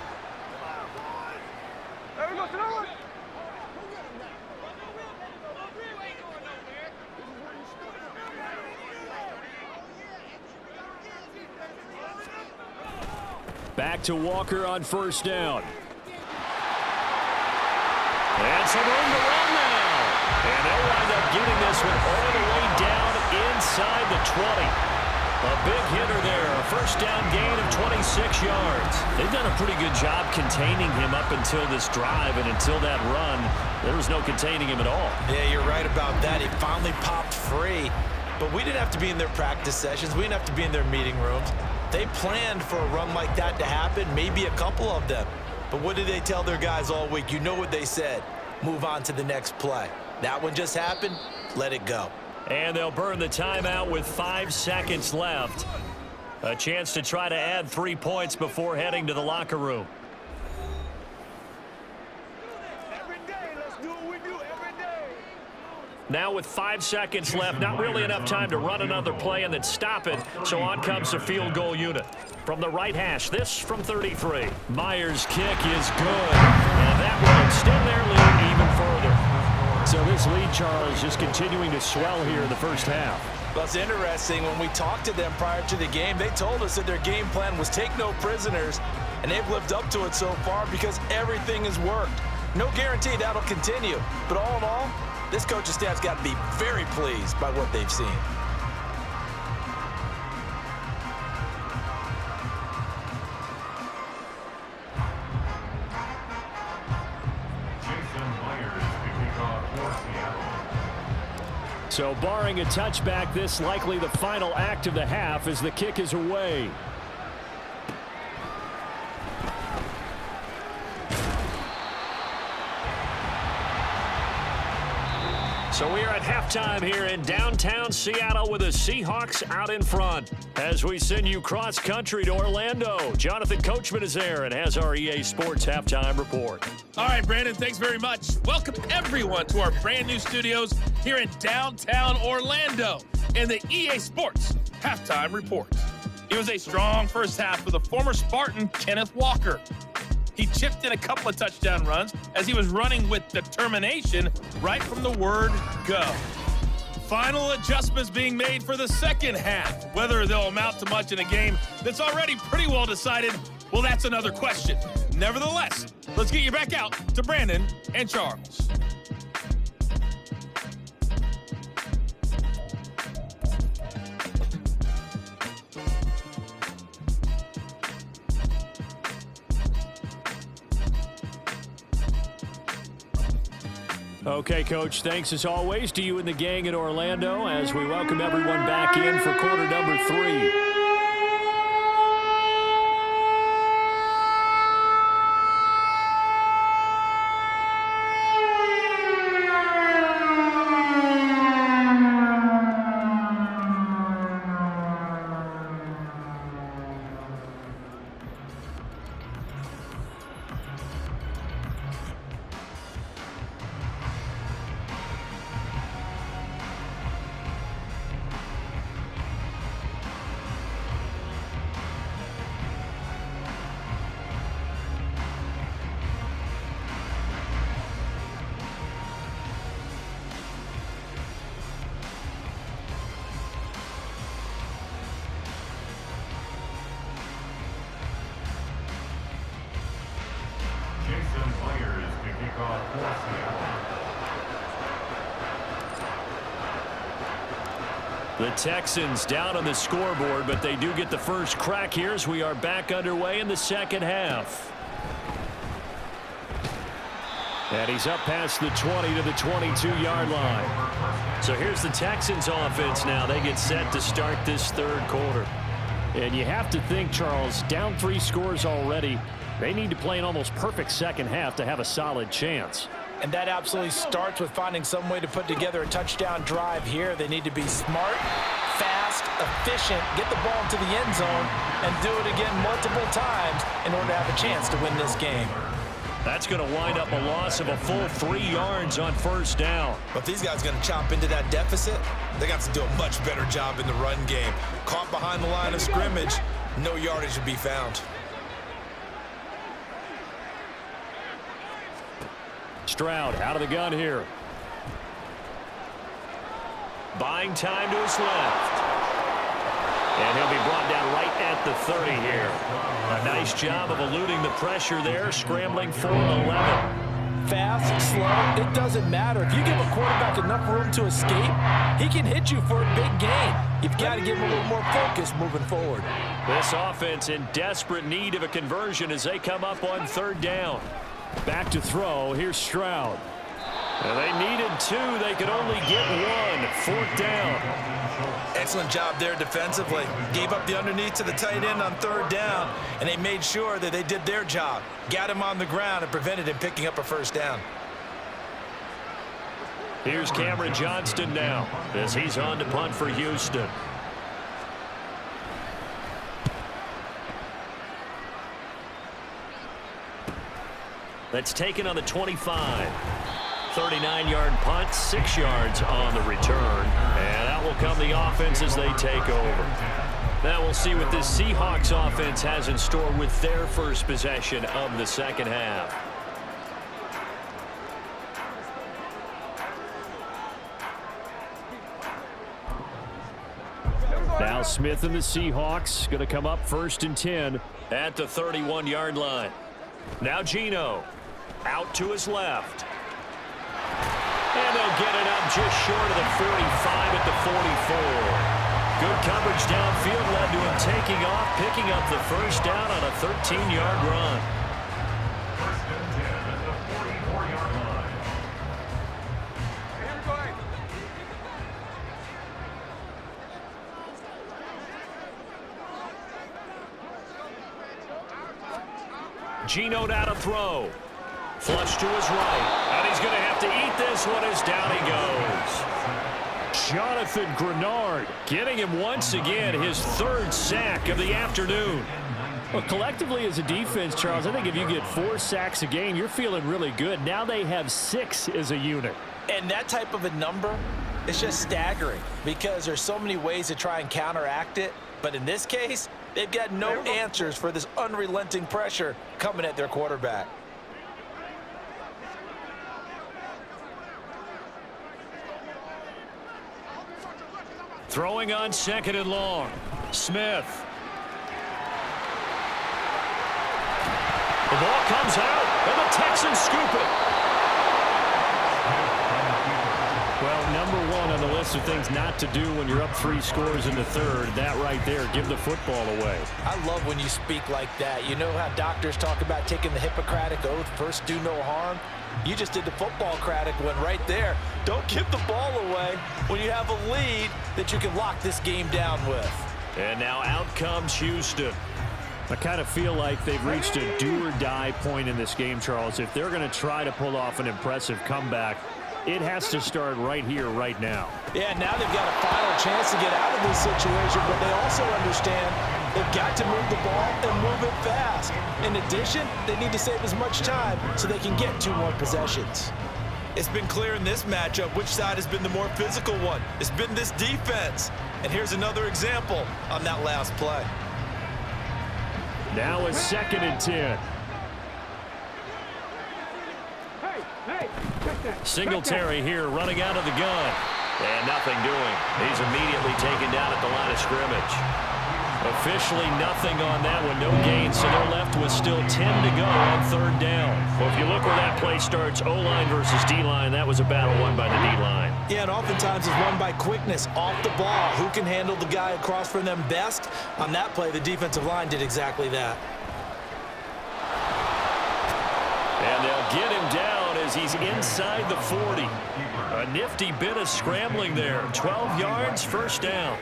Back to Walker on 1st down. And some room to run now. And they'll wind up getting this one all the way down inside the 20. A big hitter there. A 1st down gain of 26 yards. They've done a pretty good job containing him up until this drive, and until that run, there was no containing him at all. Yeah, you're right about that. He finally popped free. But we didn't have to be in their practice sessions. We didn't have to be in their meeting rooms. They planned for a run like that to happen, maybe a couple of them. But what did they tell their guys all week? You know what they said. Move on to the next play. That one just happened. Let it go. And they'll burn the timeout with 5 seconds left. A chance to try to add 3 points before heading to the locker room. Now with 5 seconds left, not really enough time to run another play and then stop it, so on comes the field goal unit. From the right hash, this from 33. Myers' kick is good, and that will extend their lead even further. So this lead, Charles, just continuing to swell here in the first half. Well, it's interesting. When we talked to them prior to the game, they told us that their game plan was take no prisoners, and they've lived up to it so far because everything has worked. No guarantee that'll continue, but all in all, this coaching staff's got to be very pleased by what they've seen. So barring a touchback, this likely the final act of the half as the kick is away. So we are at halftime here in downtown Seattle with the Seahawks out in front. As we send you cross-country to Orlando, Jonathan Coachman is there and has our EA Sports halftime report. All right, Brandon, thanks very much. Welcome, everyone, to our brand-new studios here in downtown Orlando in the EA Sports halftime report. It was a strong first half for the former Spartan, Kenneth Walker. He chipped in a couple of touchdown runs as he was running with determination right from the word go. Final adjustments being made for the second half. Whether they'll amount to much in a game that's already pretty well decided, well, that's another question. Nevertheless, let's get you back out to Brandon and Charles. Okay, Coach, thanks as always to you and the gang in Orlando as we welcome everyone back in for quarter number 3. The Texans down on the scoreboard, but they do get the first crack here as we are back underway in the second half. And he's up past the 20 to the 22-yard line. So here's the Texans offense now. They get set to start this third quarter. And you have to think, Charles, down 3 scores already. They need to play an almost perfect second half to have a solid chance. And that absolutely starts with finding some way to put together a touchdown drive here. They need to be smart, fast, efficient, get the ball into the end zone, and do it again multiple times in order to have a chance to win this game. That's going to wind up a loss of a full 3 yards on first down. But if these guys are going to chop into that deficit, they got to do a much better job in the run game. Caught behind the line of scrimmage, no yardage to be found. Stroud out of the gun here. Buying time to his left. And he'll be brought down right at the 30 here. A nice job of eluding the pressure there, scrambling for 11. Fast, slow, it doesn't matter. If you give a quarterback enough room to escape, he can hit you for a big gain. You've got to give him a little more focus moving forward. This offense in desperate need of a conversion as they come up on third down. Back to throw. Here's Stroud. And they needed 2. They could only get 1. 4th down. Excellent job there defensively. Gave up the underneath to the tight end on third down, and they made sure that they did their job. Got him on the ground and prevented him picking up a first down. Here's Cameron Johnston now as he's on to punt for Houston. That's taken on the 25. 39-yard punt, 6 yards on the return. And out will come the offense as they take over. Now we'll see what this Seahawks offense has in store with their first possession of the second half. Now Smith and the Seahawks going to come up 1st and 10 at the 31-yard line. Now Geno out to his left. And they'll get it up just short of the 45 at the 44. Good coverage downfield led to him taking off, picking up the first down on a 13-yard run. First and 10 at the 44-yard line. Geno now to throw. Flush to his right. And he's going to have to eat this one as down he goes. Jonathan Grenard getting him once again his 3rd sack of the afternoon. Well, collectively as a defense, Charles, I think if you get 4 sacks a game, you're feeling really good. Now they have 6 as a unit. And that type of a number is just staggering because there's so many ways to try and counteract it. But in this case, they've got no answers for this unrelenting pressure coming at their quarterback. Throwing on 2nd and long. Smith. The ball comes out, and the Texans scoop it. Well, number 1 on the list of things not to do when you're up 3 scores in the 3rd. That right there, give the football away. I love when you speak like that. You know how doctors talk about taking the Hippocratic Oath, first do no harm? You just did the football-cratic one right there. Don't give the ball away when you have a lead that you can lock this game down with. And now out comes Houston. I kind of feel like they've reached a do-or-die point in this game, Charles. If they're going to try to pull off an impressive comeback, it has to start right here, right now. Yeah, now they've got a final chance to get out of this situation, but they also understand they've got to move the ball and move it fast. In addition, they need to save as much time so they can get 2 more possessions. It's been clear in this matchup which side has been the more physical one. It's been this defense. And here's another example on that last play. Now a 2nd and 10. Singletary here running out of the gun. And nothing doing. He's immediately taken down at the line of scrimmage. Officially nothing on that one. No gain, so they're left with still 10 to go on 3rd down. Well, if you look where that play starts, O-line versus D-line, that was a battle won by the D-line. Yeah, and oftentimes it's won by quickness off the ball. Who can handle the guy across from them best? On that play, the defensive line did exactly that. And they'll get him down as he's inside the 40. A nifty bit of scrambling there. 12 yards, 1st down.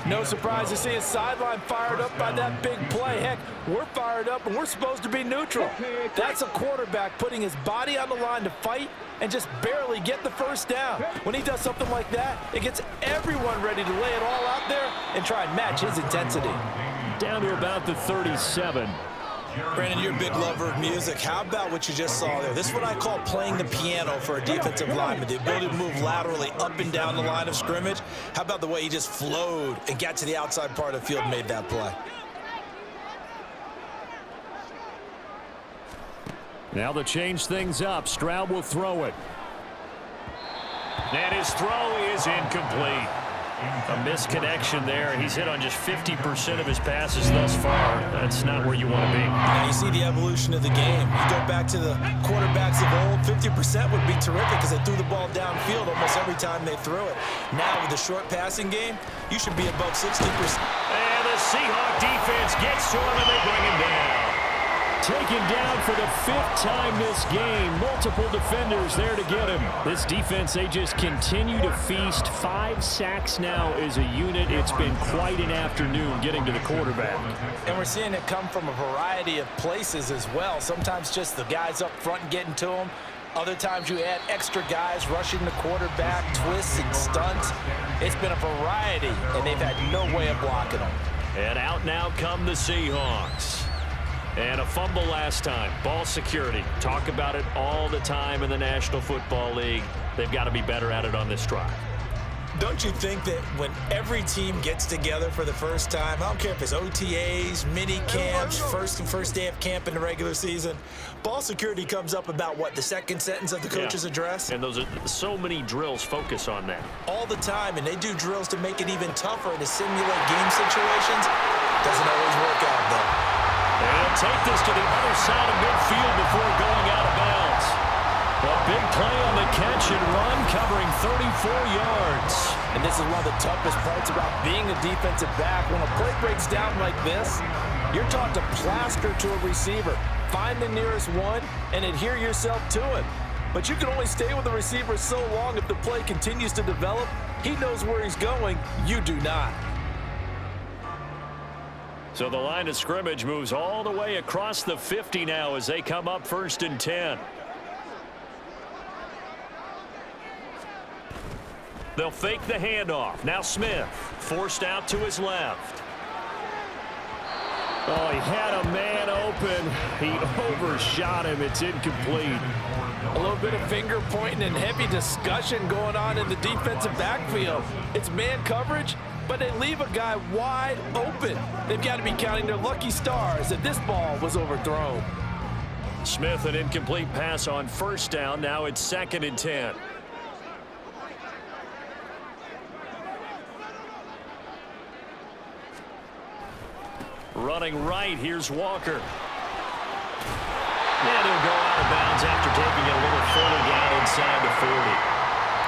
No surprise to see his sideline fired up by that big play. Heck, we're fired up and we're supposed to be neutral. That's a quarterback putting his body on the line to fight and just barely get the 1st down. When he does something like that, it gets everyone ready to lay it all out there and try and match his intensity. Down to about the 37. Brandon, you're a big lover of music. How about what you just saw there? This is what I call playing the piano for a defensive lineman, the ability to move laterally up and down the line of scrimmage. How about the way he just flowed and got to the outside part of the field and made that play? Now to change things up, Stroud will throw it. And his throw is incomplete. A misconnection there. He's hit on just 50% of his passes thus far. That's not where you want to be. Now you see the evolution of the game. You go back to the quarterbacks of old, 50% would be terrific because they threw the ball downfield almost every time they threw it. Now with the short passing game, you should be above 60%. And the Seahawk defense gets to him and they bring him down. Taken down for the 5th time this game. Multiple defenders there to get him. This defense, they just continue to feast. 5 sacks now as a unit. It's been quite an afternoon getting to the quarterback. And we're seeing it come from a variety of places as well. Sometimes just the guys up front getting to him. Other times you add extra guys rushing the quarterback, twists and stunts. It's been a variety, and they've had no way of blocking them. And out now come the Seahawks. And a fumble last time. Ball security. Talk about it all the time in the National Football League. They've got to be better at it on this drive. Don't you think that when every team gets together for the first time, I don't care if it's OTAs, mini camps, first day of camp in the regular season, ball security comes up about what, the second sentence of the coach's address? And those are so many drills focus on that. All the time, and they do drills to make it even tougher to simulate game situations. Doesn't always work out, though. And he'll take this to the other side of midfield before going out of bounds. A big play on the catch and run, covering 34 yards. And this is one of the toughest parts about being a defensive back. When a play breaks down like this, you're taught to plaster to a receiver, find the nearest one, and adhere yourself to it. But you can only stay with the receiver so long if the play continues to develop. He knows where he's going. You do not. So the line of scrimmage moves all the way across the 50 now as they come up 1st and 10. They'll fake the handoff. Now Smith forced out to his left. Oh, he had a man open. He overshot him. It's incomplete. A little bit of finger pointing and heavy discussion going on in the defensive backfield. It's man coverage, but they leave a guy wide open. They've got to be counting their lucky stars that this ball was overthrown. Smith, an incomplete pass on 1st down. Now it's 2nd and 10. Running right, here's Walker. And he'll go out of bounds after taking it a little further down inside the 40.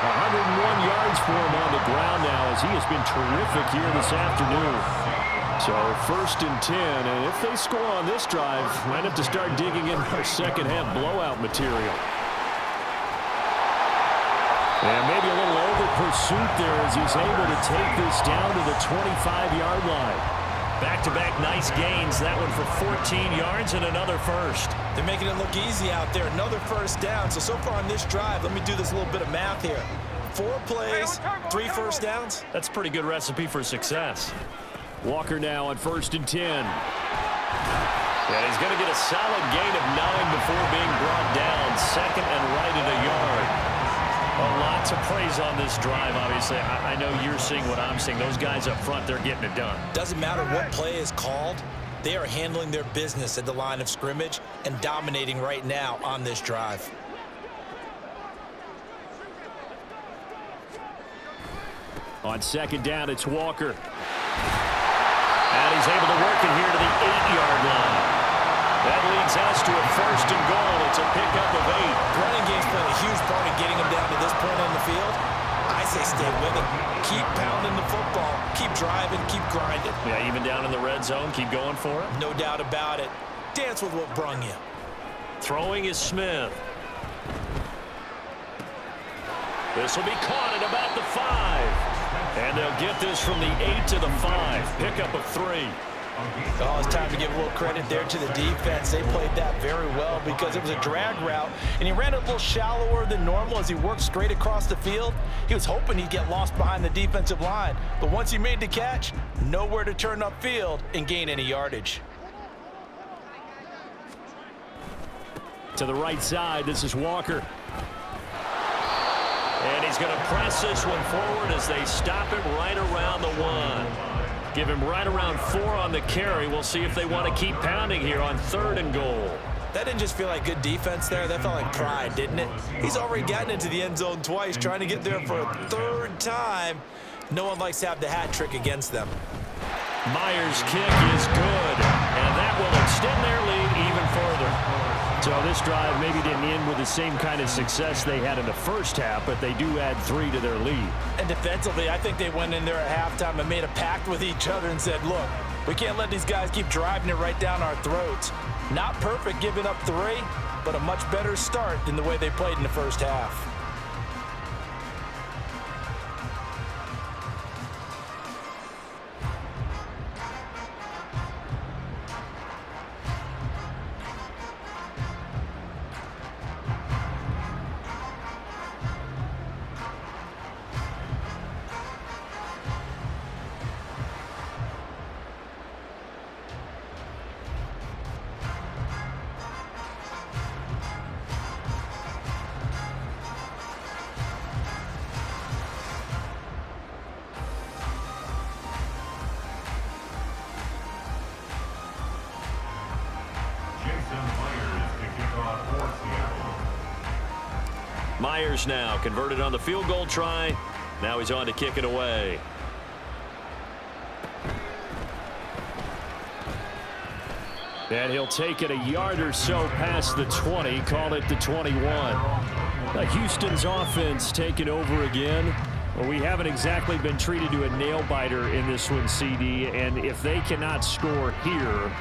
101 yards for him on the ground now as he has been terrific here this afternoon. So 1st and 10, and if they score on this drive, might have to start digging in our second half blowout material. And maybe a little over pursuit there as he's able to take this down to the 25-yard line. Back-to-back nice gains. That one for 14 yards and another first. They're making it look easy out there. Another first down. So far on this drive, let me do this little bit of math here. 4 plays, 3 first downs. That's a pretty good recipe for success. Walker now on 1st and 10. And he's going to get a solid gain of 9 before being brought down. 2nd and right at a yard. A lot to praise on this drive, obviously. I know you're seeing what I'm seeing. Those guys up front, they're getting it done. Doesn't matter what play is called. They are handling their business at the line of scrimmage and dominating right now on this drive. On 2nd down, it's Walker. And he's able to work it here to the 8-yard line. That leads us to a 1st and goal. It's a pickup of 8. Running game's playing a huge part in getting them down to this point on the field. I say stay with it. Keep pounding the football. Keep driving. Keep grinding. Yeah, even down in the red zone, keep going for it. No doubt about it. Dance with what brung you. Throwing is Smith. This will be caught at about the 5. And they'll get this from the 8 to the 5. Pickup of 3. Oh, it's time to give a little credit there to the defense. They played that very well because it was a drag route, and he ran it a little shallower than normal as he worked straight across the field. He was hoping he'd get lost behind the defensive line, but once he made the catch, nowhere to turn upfield and gain any yardage. To the right side, this is Walker. And he's going to press this one forward as they stop him right around the 1. Give him right around 4 on the carry. We'll see if they want to keep pounding here on 3rd and goal. That didn't just feel like good defense there. That felt like pride, didn't it? He's already gotten into the end zone twice, trying to get there for a 3rd time. No one likes to have the hat trick against them. Myers' kick is good, and that will extend their lead even further. So this drive maybe didn't end with the same kind of success they had in the first half, but they do add 3 to their lead. And defensively, I think they went in there at halftime and made a pact with each other and said, look, we can't let these guys keep driving it right down our throats. Not perfect giving up 3, but a much better start than the way they played in the first half. Myers now converted on the field goal try. Now he's on to kick it away. And he'll take it a yard or so past the 20, call it the 21. Houston's offense taking over again. Well, we haven't exactly been treated to a nail-biter in this one, CD, and if they cannot score here,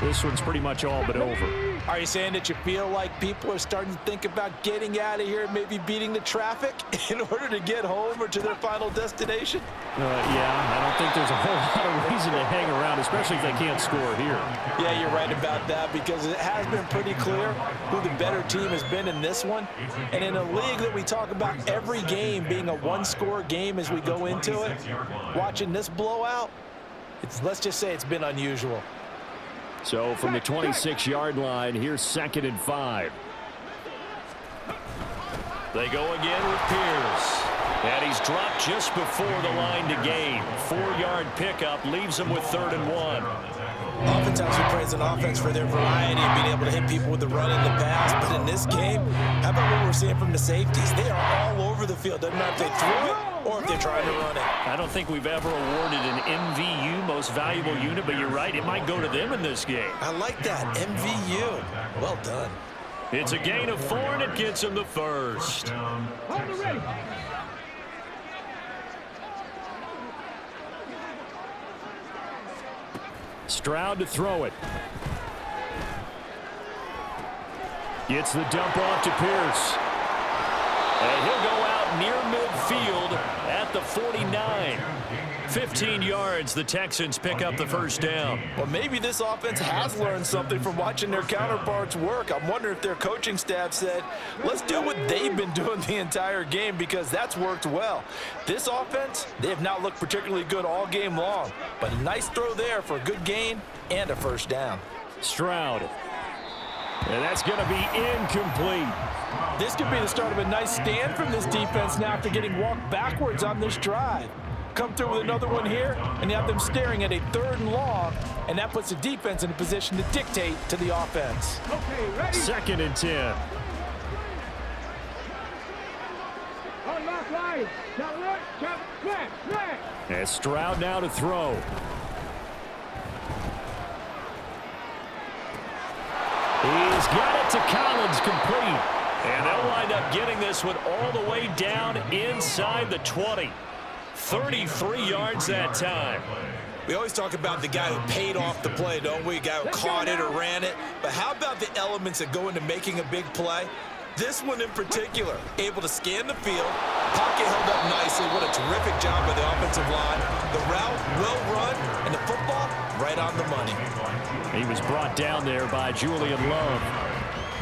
this one's pretty much all but over. Are you saying that you feel like people are starting to think about getting out of here, maybe beating the traffic in order to get home or to their final destination? Yeah, I don't think there's a whole lot of reason to hang around, especially if they can't score here. Yeah, you're right about that, because it has been pretty clear who the better team has been in this one. And in a league that we talk about every game being a one-score game as we go into it, watching this blowout, let's just say it's been unusual. So from the 26-yard line, here's 2nd and 5. They go again with Pierce. And he's dropped just before the line to gain. 4-yard pickup leaves him with 3rd and 1. Oftentimes we praise an offense for their variety and being able to hit people with the run and the pass. But in this game, how about what we're seeing from the safeties? They are all over the field. Doesn't matter if they throw it or if they're trying to run it. I don't think we've ever awarded an MVU, most valuable unit, but you're right, it might go to them in this game. I like that, MVU. Well done. It's a gain of 4, and it gets him the first. Hold the ready. Stroud to throw it. Gets the dump off to Pierce. And he'll go out near midfield at the 49. 15 yards, the Texans pick up the first down. Well, maybe this offense has learned something from watching their counterparts work. I'm wondering if their coaching staff said, let's do what they've been doing the entire game, because that's worked well. This offense, they have not looked particularly good all game long, but a nice throw there for a good gain and a first down. Stroud. And that's going to be incomplete. This could be the start of a nice stand from this defense now after getting walked backwards on this drive. Come through with another one here, and you have them staring at a 3rd and long, and that puts the defense in a position to dictate to the offense. Okay, ready? 2nd and 10. Unlock line. Now what? Flat. And Stroud now to throw. He's got it to Collins, complete. And they'll wind up getting this one all the way down inside the 20. 33 yards that time. We always talk about the guy who paid off the play, don't we? A guy who caught it or ran it. But how about the elements that go into making a big play? This one in particular, able to scan the field, pocket held up nicely. What a terrific job by the offensive line. The route well run, and the football right on the money. He was brought down there by Julian Love.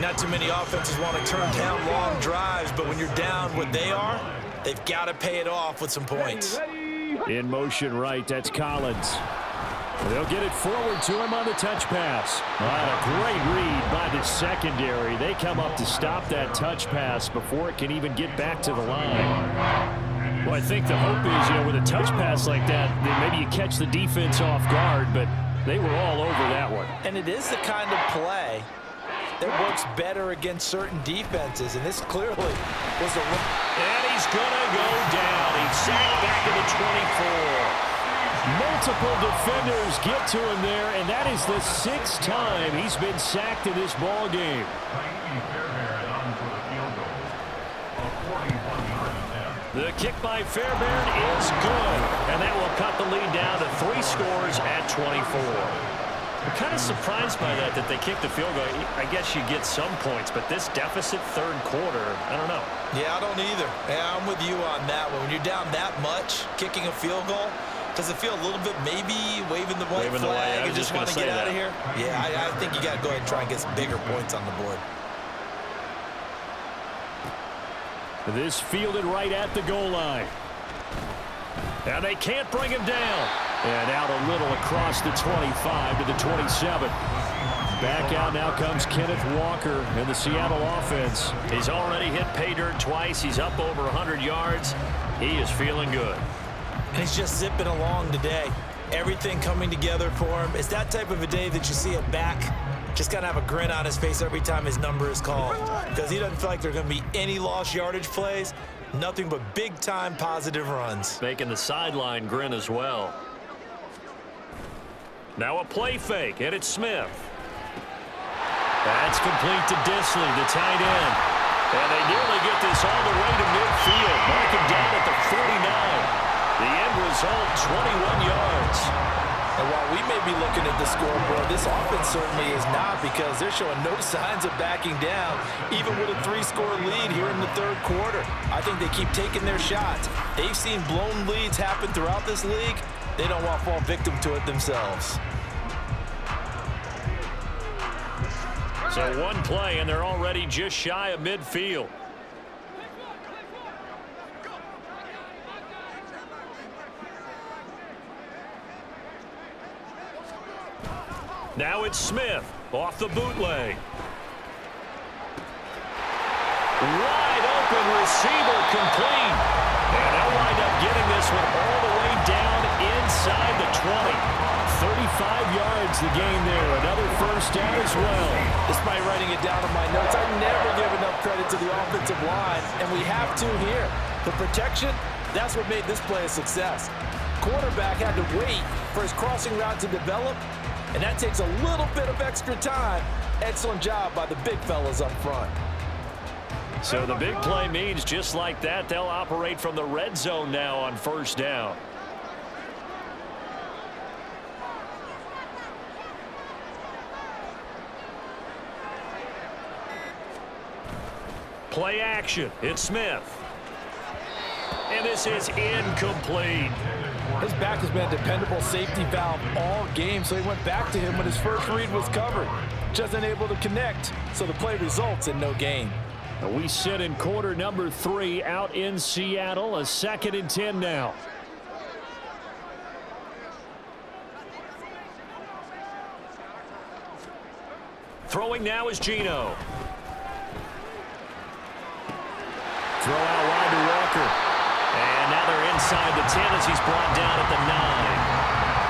Not too many offenses want to turn down long drives, but when you're down what they are, they've got to pay it off with some points. In motion right, that's Collins. They'll get it forward to him on the touch pass. A great read by the secondary. They come up to stop that touch pass before it can even get back to the line. Well, I think the hope is, with a touch pass like that, then maybe you catch the defense off guard, but they were all over that one. And it is the kind of play that works better against certain defenses, and this clearly was a... And he's going to go down. He's sacked back at the 24. Multiple defenders get to him there, and that is the 6th time he's been sacked in this ball game. The kick by Fairbairn is good, and that will cut the lead down to 3 scores at 24. I'm kind of surprised by that they kicked the field goal. I guess you get some points, but this deficit 3rd quarter, I don't know. Yeah, I don't either. Yeah, I'm with you on that one. When you're down that much, kicking a field goal, does it feel a little bit maybe waving the white flag and just want to get out of here? Yeah, I think you got to go ahead and try and get some bigger points on the board. This fielded right at the goal line. And they can't bring him down. And out a little across the 25 to the 27. Back out now comes Kenneth Walker in the Seattle offense. He's already hit pay dirt twice. He's up over 100 yards. He is feeling good. And he's just zipping along today. Everything coming together for him. It's that type of a day that you see a back just got to have a grin on his face every time his number is called because he doesn't feel like there are going to be any lost yardage plays, nothing but big-time positive runs. Making the sideline grin as well. Now a play fake, and it's Smith. That's complete to Disley, the tight end. And they nearly get this all the way to midfield. Mark him down at the 49. The end result, 21 yards. And while we may be looking at the scoreboard, this offense certainly is not because they're showing no signs of backing down, even with a 3-score lead here in the third quarter. I think they keep taking their shots. They've seen blown leads happen throughout this league. They don't want to fall victim to it themselves. So one play, and they're already just shy of midfield. Now it's Smith off the bootleg. Wide open receiver complete. And they'll wind up getting this one all the way down inside the 20. 35 yards the gain there. Another first down as well. Despite writing it down on my notes, I never give enough credit to the offensive line, and we have to here. The protection, that's what made this play a success. Quarterback had to wait for his crossing route to develop, and that takes a little bit of extra time. Excellent job by the big fellas up front. So the big play means just like that, they'll operate from the red zone now on first down. Play action. It's Smith. And this is incomplete. His back has been a dependable safety valve all game, so he went back to him when his first read was covered. Just unable to connect, so the play results in no gain. We sit in quarter number 3 out in Seattle. A 2nd and 10 now. Throwing now is Geno. Throw out wide to Walker. And now they're inside the 10 as he's brought down at the 9.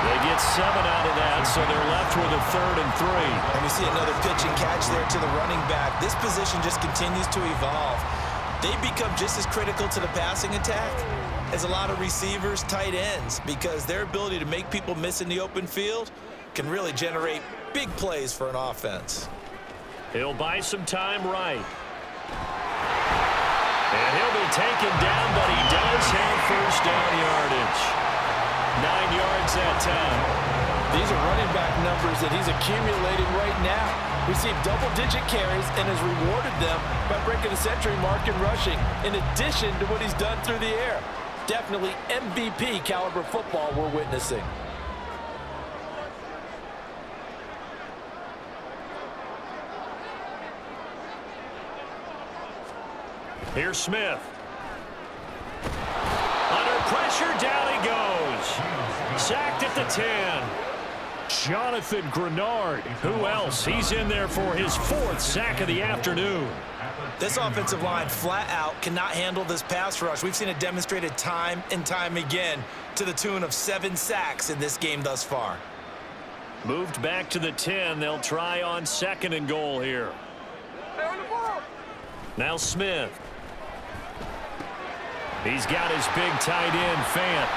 They get 7 out of that, so they're left with a 3rd and 3. And we see another pitch and catch there to the running back. This position just continues to evolve. They become just as critical to the passing attack as a lot of receivers, tight ends, because their ability to make people miss in the open field can really generate big plays for an offense. He'll buy some time right. And he'll be taken down, but he does have first down yardage. 9 yards that time. These are running back numbers that he's accumulating right now. Received double-digit carries and has rewarded them by breaking a century mark in rushing, in addition to what he's done through the air. Definitely MVP caliber football we're witnessing. Here's Smith. Under pressure, down he goes. Sacked at the 10. Jonathan Grenard. Who else? He's in there for his 4th sack of the afternoon. This offensive line flat out cannot handle this pass rush. We've seen it demonstrated time and time again to the tune of 7 sacks in this game thus far. Moved back to the 10. They'll try on 2nd and goal here. Now Smith. He's got his big tight end, Fant.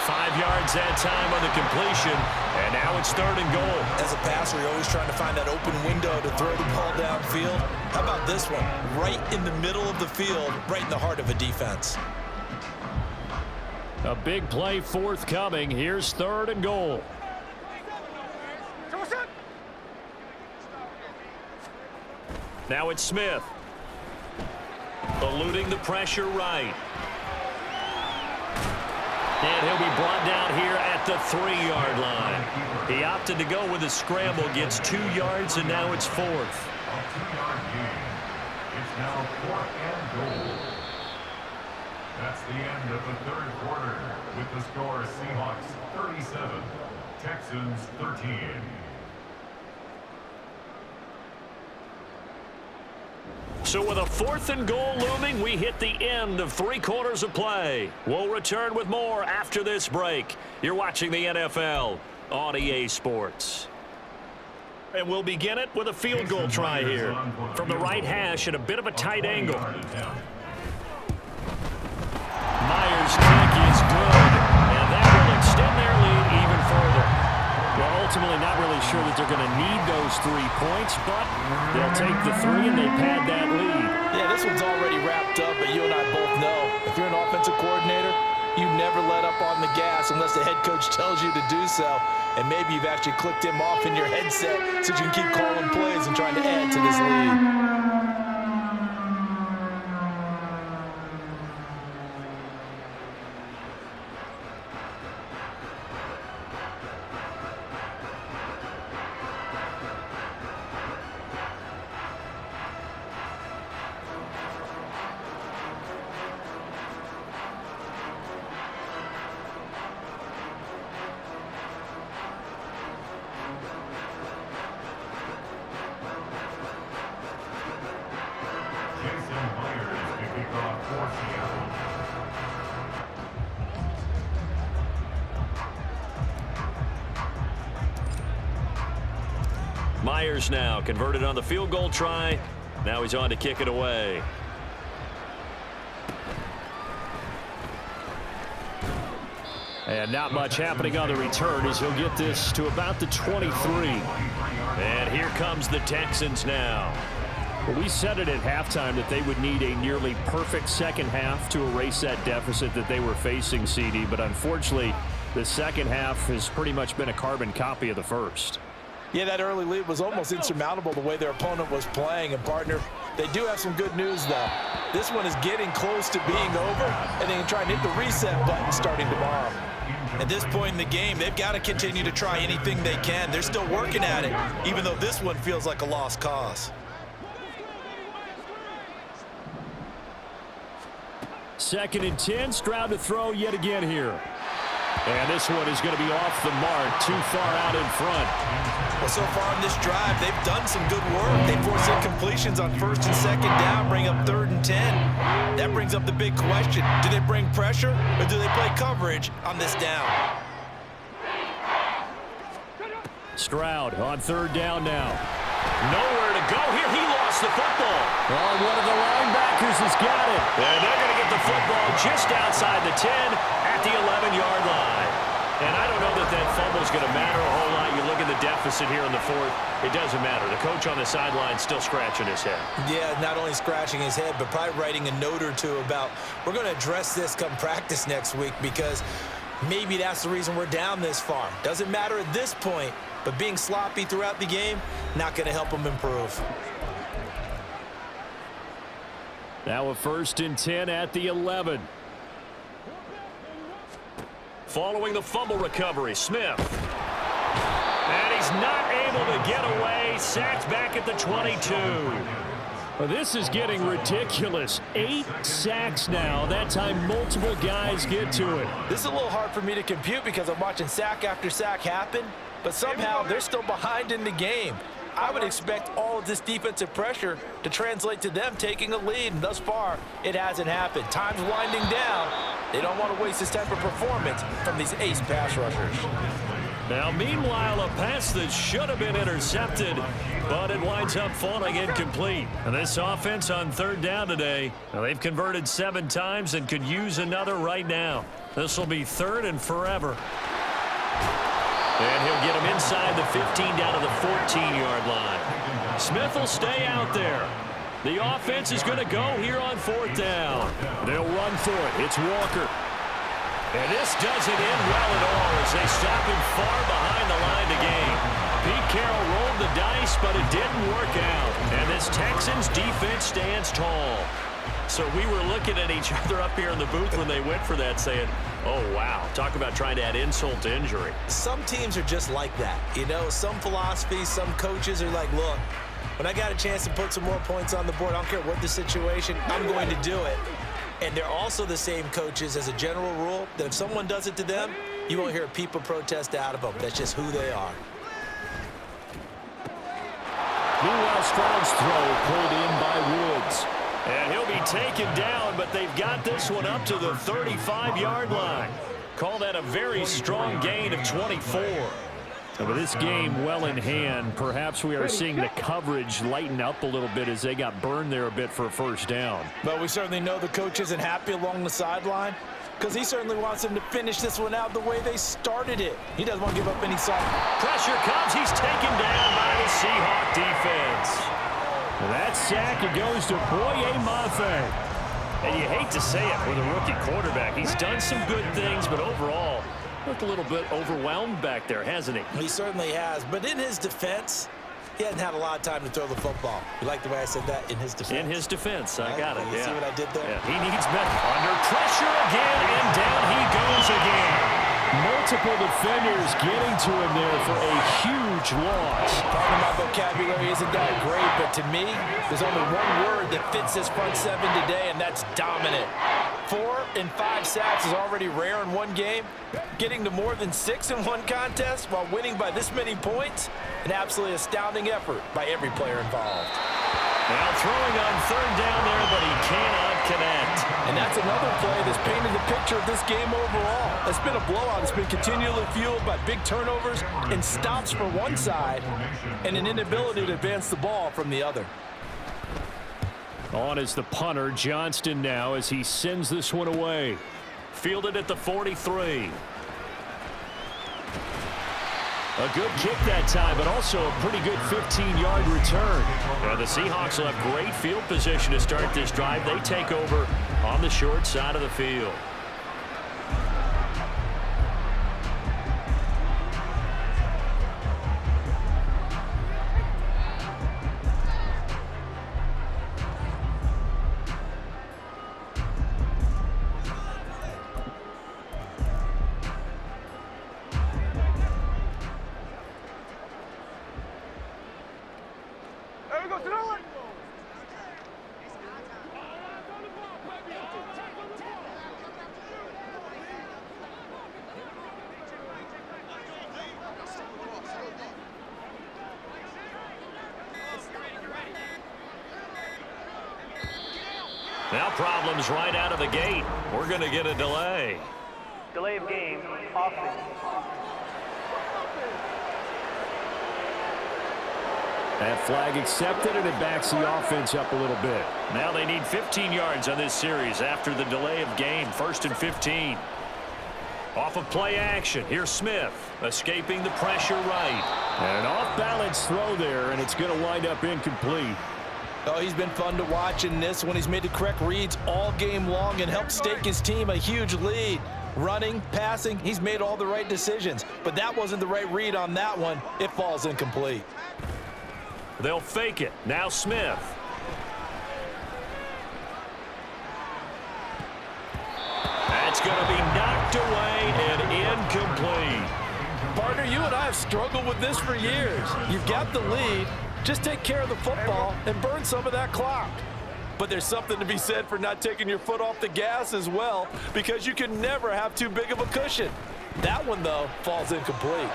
5 yards that time on the completion, and now it's 3rd and goal. As a passer, you're always trying to find that open window to throw the ball downfield. How about this one? Right in the middle of the field, right in the heart of a defense. A big play forthcoming. Here's 3rd and goal. Now it's Smith. Eluding the pressure right. And he'll be brought down here at the 3-yard line. He opted to go with a scramble, gets 2 yards, and now it's 4th. A 2-yard gain. It's now 4th and goal. That's the end of the third quarter with the score Seahawks 37, Texans 13. So with a 4th and goal looming, we hit the end of 3 quarters of play. We'll return with more after this break. You're watching the NFL on EA Sports. And we'll begin it with a field goal try here. From the right hash at a bit of a tight angle. Myers' kick is good. And that will extend their lead even further. Well, ultimately not really sure that they're going to need those 3 points, but they'll take the 3 and they pad that lead. Yeah, this one's already wrapped up, but you and I both know if you're an offensive coordinator, you never let up on the gas unless the head coach tells you to do so. And maybe you've actually clicked him off in your headset so you can keep calling plays and trying to add to this lead. Myers now converted on the field goal try. Now he's on to kick it away. And not much happening on the return as he'll get this to about the 23. And here comes the Texans now. Well, we said it at halftime that they would need a nearly perfect second half to erase that deficit that they were facing, CD. But unfortunately, the second half has pretty much been a carbon copy of the first. Yeah, that early lead was almost insurmountable the way their opponent was playing. And, partner, they do have some good news, though. This one is getting close to being over, and they can try and hit the reset button starting tomorrow. At this point in the game, they've got to continue to try anything they can. They're still working at it, even though this one feels like a lost cause. Second and 10, Stroud to throw yet again here. And this one is going to be off the mark, too far out in front. Well, so far in this drive, they've done some good work. They force incompletions on first and second down, bring up 3rd and 10. That brings up the big question. Do they bring pressure or do they play coverage on this down? Stroud on 3rd down now. Nowhere to go here. He lost the football. Oh, one of the linebackers has got it. And they're going to get the football just outside the 10 at the 11-yard line. And I don't know that that fumble is going to matter a whole lot. You look at the deficit here in the 4th. It doesn't matter. The coach on the sideline still scratching his head. Yeah, not only scratching his head, but probably writing a note or two about we're going to address this come practice next week because maybe that's the reason we're down this far. Doesn't matter at this point, but being sloppy throughout the game, not going to help them improve. Now a 1st and 10 at the 11. Following the fumble recovery, Smith. And he's not able to get away. Sacked back at the 22. Well, this is getting ridiculous. 8 sacks now. That time multiple guys get to it. This is a little hard for me to compute because I'm watching sack after sack happen, but somehow they're still behind in the game. I would expect all of this defensive pressure to translate to them taking a lead, and thus far, it hasn't happened. Time's winding down. They don't want to waste this type of performance from these ace pass rushers. Now, meanwhile, a pass that should have been intercepted, but it winds up falling incomplete. And this offense on 3rd down today, they've converted 7 times and could use another right now. This will be 3rd and forever. And he'll get him inside the 15 down to the 14-yard line. Smith will stay out there. The offense is going to go here on 4th down. They'll run for it. It's Walker. And this doesn't end well at all as they stop him far behind the line to gain. Pete Carroll rolled the dice, but it didn't work out. And this Texans defense stands tall. So we were looking at each other up here in the booth when they went for that saying, oh, wow, talk about trying to add insult to injury. Some teams are just like that. You know, some philosophies, some coaches are like, look, when I got a chance to put some more points on the board, I don't care what the situation, I'm going to do it. And they're also the same coaches as a general rule that if someone does it to them, you won't hear people protest out of them. That's just who they are. Meanwhile, Stroud's throw pulled in by Woods. And he'll be taken down, but they've got this one up to the 35-yard line. Call that a very strong gain of 24. With this game well in hand, perhaps we are seeing the coverage lighten up a little bit as they got burned there a bit for a first down. But we certainly know the coach isn't happy along the sideline because he certainly wants them to finish this one out the way they started it. He doesn't want to give up any side. Pressure comes. He's taken down by the Seahawk defense. That sack, it goes to Boye Mafe. And you hate to say it with a rookie quarterback. He's done some good things, but overall, looked a little bit overwhelmed back there, hasn't he? He certainly has. But in his defense, he hasn't had a lot of time to throw the football. You like the way I said that? In his defense? In his defense. I got it. You see what I did there? Yeah, he needs better. Under pressure again, and down he goes again. Multiple defenders getting to him there for a huge loss. Pardon my vocabulary isn't that great, but to me, there's only one word that fits this front seven today, and that's dominant. 4 and 5 sacks is already rare in one game. Getting to more than 6 in one contest while winning by this many points, an absolutely astounding effort by every player involved. Now throwing on third down there, but he cannot connect. And that's another play that's painted the picture of this game overall. It's been a blowout. It's been continually fueled by big turnovers and stops for one side and an inability to advance the ball from the other. On is the punter, Johnston now, as he sends this one away. Fielded at the 43. A good kick that time, but also a pretty good 15-yard return. Now the Seahawks will have great field position to start this drive. They take over on the short side of the field. Now problems right out of the gate. We're going to get a delay. Delay of game, offense. That flag accepted, and it backs the offense up a little bit. Now they need 15 yards on this series after the delay of game. 1st and 15. Off of play action. Here's Smith escaping the pressure right. And an off-balance throw there, and it's going to wind up incomplete. Oh, he's been fun to watch in this one. He's made the correct reads all game long and helped stake his team a huge lead. Running, passing, he's made all the right decisions. But that wasn't the right read on that one. It falls incomplete. They'll fake it. Now Smith. That's going to be knocked away and incomplete. Partner, you and I have struggled with this for years. You've got the lead. Just take care of the football and burn some of that clock. But there's something to be said for not taking your foot off the gas as well, because you can never have too big of a cushion. That one, though, falls incomplete.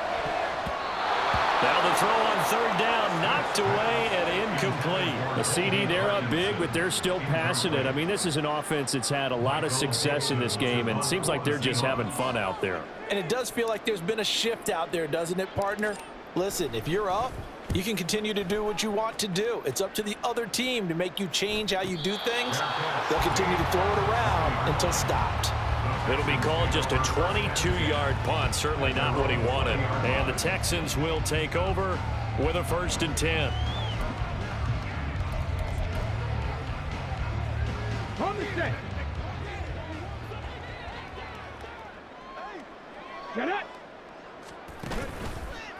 Now the throw on third down, knocked away and incomplete. The CD, they're up big, but they're still passing it. I mean, this is an offense that's had a lot of success in this game, and it seems like they're just having fun out there. And it does feel like there's been a shift out there, doesn't it, partner? Listen, if you're up, you can continue to do what you want to do. It's up to the other team to make you change how you do things. They'll continue to throw it around until stopped. It'll be called just a 22-yard punt. Certainly not what he wanted. And the Texans will take over with a 1st and 10. Hold the set. Get up.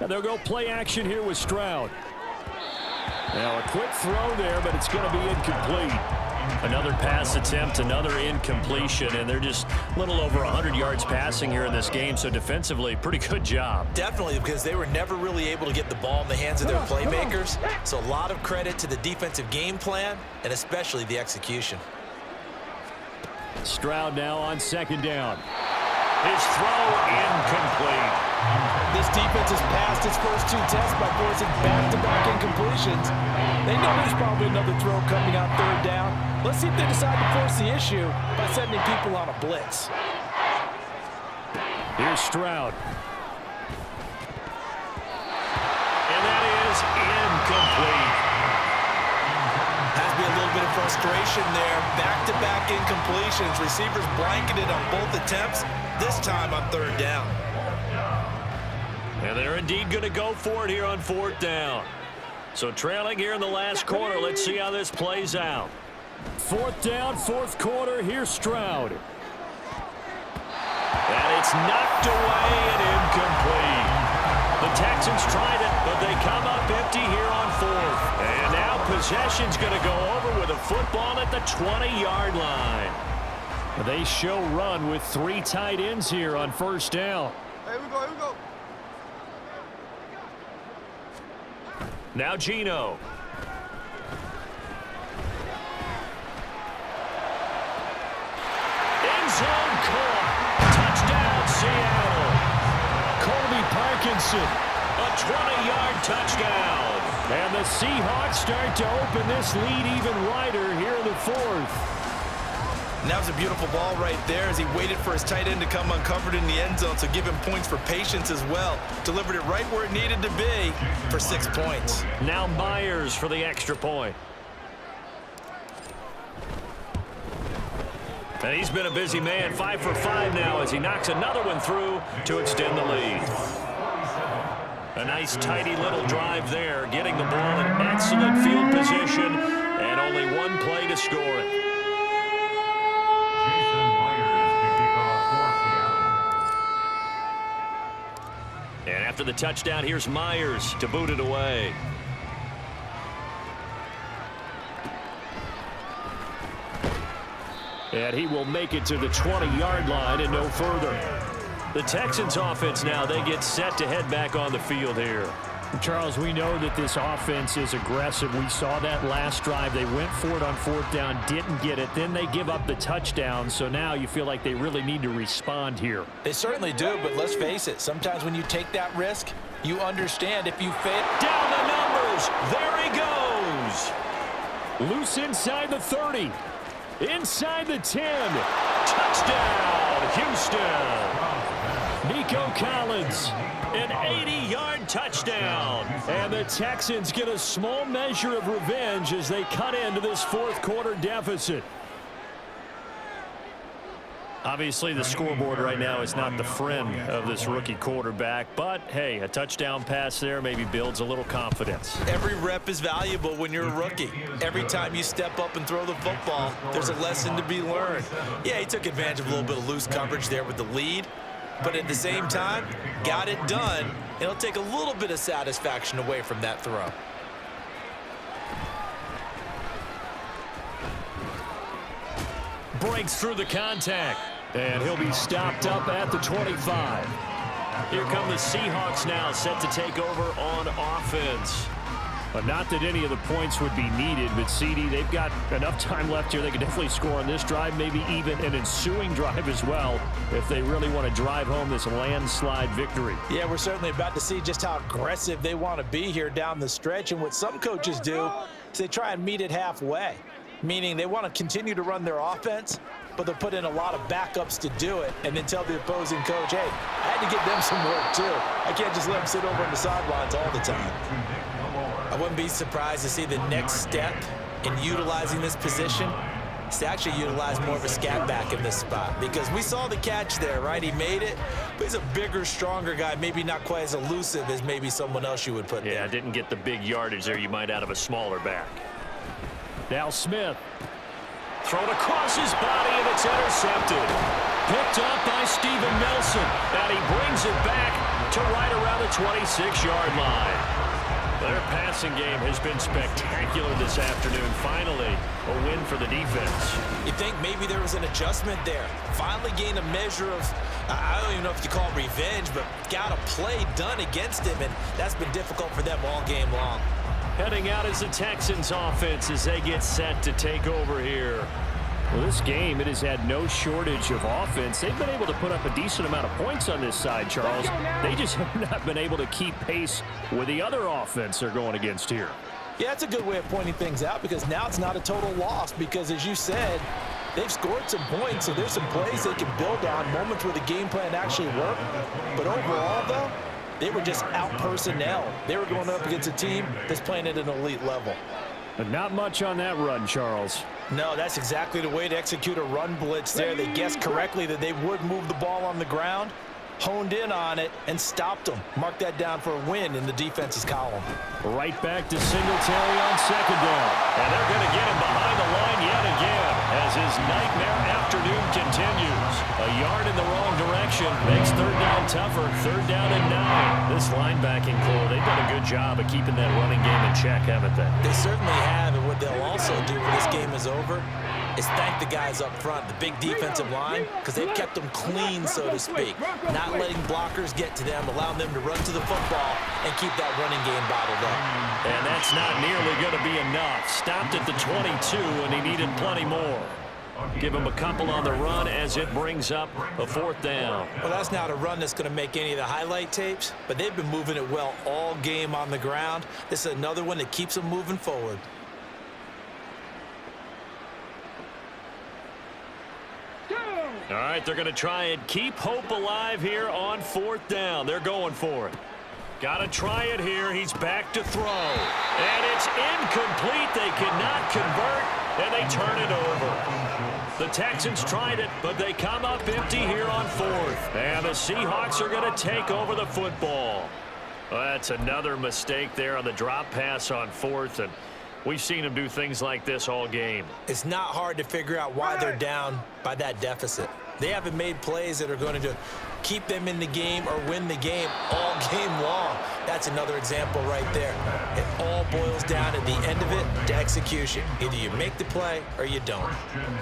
And they'll go play action here with Stroud. Now a quick throw there, but it's going to be incomplete. Another pass attempt, another incompletion, and they're just a little over 100 yards passing here in this game, so defensively, pretty good job. Definitely, because they were never really able to get the ball in the hands of their playmakers. So a lot of credit to the defensive game plan, and especially the execution. Stroud now on 2nd down. His throw incomplete. This defense has passed its first 2 tests by forcing back-to-back incompletions. They know there's probably another throw coming on 3rd down. Let's see if they decide to force the issue by sending people on a blitz. Here's Stroud. frustration there. Back-to-back incompletions. Receivers blanketed on both attempts, this time on third down. And they're indeed going to go for it here on fourth down. So trailing here in the last quarter. Let's see how this plays out. Fourth down, fourth quarter. Here's Stroud. And it's knocked away and incomplete. The Texans tried it, but they come up empty here on fourth. And now possession's going to go over with a football at the 20-yard line. They show run with 3 tight ends here on first down. Here we go, here we go. Now Geno. End zone caught. Touchdown, Seattle. Colby Parkinson, a 20-yard touchdown. And the Seahawks start to open this lead even wider here in the fourth. And that was a beautiful ball right there as he waited for his tight end to come uncovered in the end zone, so give him points for patience as well. Delivered it right where it needed to be for 6 points. Now Myers for the extra point. And he's been a busy man, 5 for 5 now as he knocks another one through to extend the lead. A nice tidy little drive there, getting the ball in excellent field position and only one play to score it. And after the touchdown, here's Myers to boot it away. And he will make it to the 20-yard line and no further. The Texans offense now, they get set to head back on the field here. Charles, we know that this offense is aggressive. We saw that last drive. They went for it on fourth down, didn't get it. Then they give up the touchdown. So now you feel like they really need to respond here. They certainly do, but let's face it. Sometimes when you take that risk, you understand if you fail. Down the numbers. There he goes. Loose inside the 30. Inside the 10. Touchdown, Houston. Nico Collins, an 80-yard touchdown. And the Texans get a small measure of revenge as they cut into this fourth quarter deficit. Obviously, the scoreboard right now is not the friend of this rookie quarterback, but hey, a touchdown pass there maybe builds a little confidence. Every rep is valuable when you're a rookie. Every time you step up and throw the football, there's a lesson to be learned. Yeah, he took advantage of a little bit of loose coverage there with the lead, but at the same time, got it done. It'll take a little bit of satisfaction away from that throw. Breaks through the contact, and he'll be stopped up at the 25. Here come the Seahawks now, set to take over on offense. But not that any of the points would be needed, but CD, they've got enough time left here. They can definitely score on this drive, maybe even an ensuing drive as well, if they really want to drive home this landslide victory. Yeah, we're certainly about to see just how aggressive they want to be here down the stretch. And what some coaches do is they try and meet it halfway, meaning they want to continue to run their offense, but they'll put in a lot of backups to do it and then tell the opposing coach, hey, I had to give them some work too. I can't just let them sit over on the sidelines all the time. I wouldn't be surprised to see the next step in utilizing this position is to actually utilize more of a scat back in this spot, because we saw the catch there, right? He made it, but he's a bigger, stronger guy, maybe not quite as elusive as maybe someone else you would put there. Yeah, didn't get the big yardage there you might out of a smaller back. Now Smith. Thrown across his body, and it's intercepted. Picked up by Steven Nelson, and he brings it back to right around the 26-yard line. Their passing game has been spectacular this afternoon. Finally, a win for the defense. You think maybe there was an adjustment there. Finally gained a measure of, I don't even know if you call it revenge, but got a play done against him, and that's been difficult for them all game long. Heading out is the Texans offense as they get set to take over here. Well, this game, it has had no shortage of offense. They've been able to put up a decent amount of points on this side, Charles. They just have not been able to keep pace with the other offense they're going against here. Yeah, that's a good way of pointing things out, because now it's not a total loss, because as you said, they've scored some points, so there's some plays they can build on, moments where the game plan actually worked. But overall, though, they were just out personnel. They were going up against a team that's playing at an elite level. But not much on that run, Charles. No, that's exactly the way to execute a run blitz there. They guessed correctly that they would move the ball on the ground, honed in on it, and stopped them. Mark that down for a win in the defense's column. Right back to Singletary on second down. And they're going to get him behind the line yet again as his nightmare afternoon continues. A yard in the wrong direction makes third down tougher. Third down and 9. This linebacking core, they've done a good job of keeping that running game in check, haven't they? They certainly have, and what they'll also do when this game is over is thank the guys up front, the big defensive line, because they've kept them clean, so to speak. Not letting blockers get to them, allowing them to run to the football and keep that running game bottled up. And that's not nearly going to be enough. Stopped at the 22, and he needed plenty more. Give him a couple on the run as it brings up a fourth down. Well, that's not a run that's going to make any of the highlight tapes, but they've been moving it well all game on the ground. This is another one that keeps them moving forward. All right, they're going to try and keep hope alive here on fourth down. They're going for it. Got to try it here. He's back to throw. And it's incomplete. They cannot convert, and they turn it over. The Texans tried it, but they come up empty here on fourth. And the Seahawks are going to take over the football. Well, that's another mistake there on the drop pass on fourth, and we've seen them do things like this all game. It's not hard to figure out why they're down by that deficit. They haven't made plays that are going to keep them in the game or win the game all game long. That's another example right there. It all boils down at the end of it to execution. Either you make the play or you don't.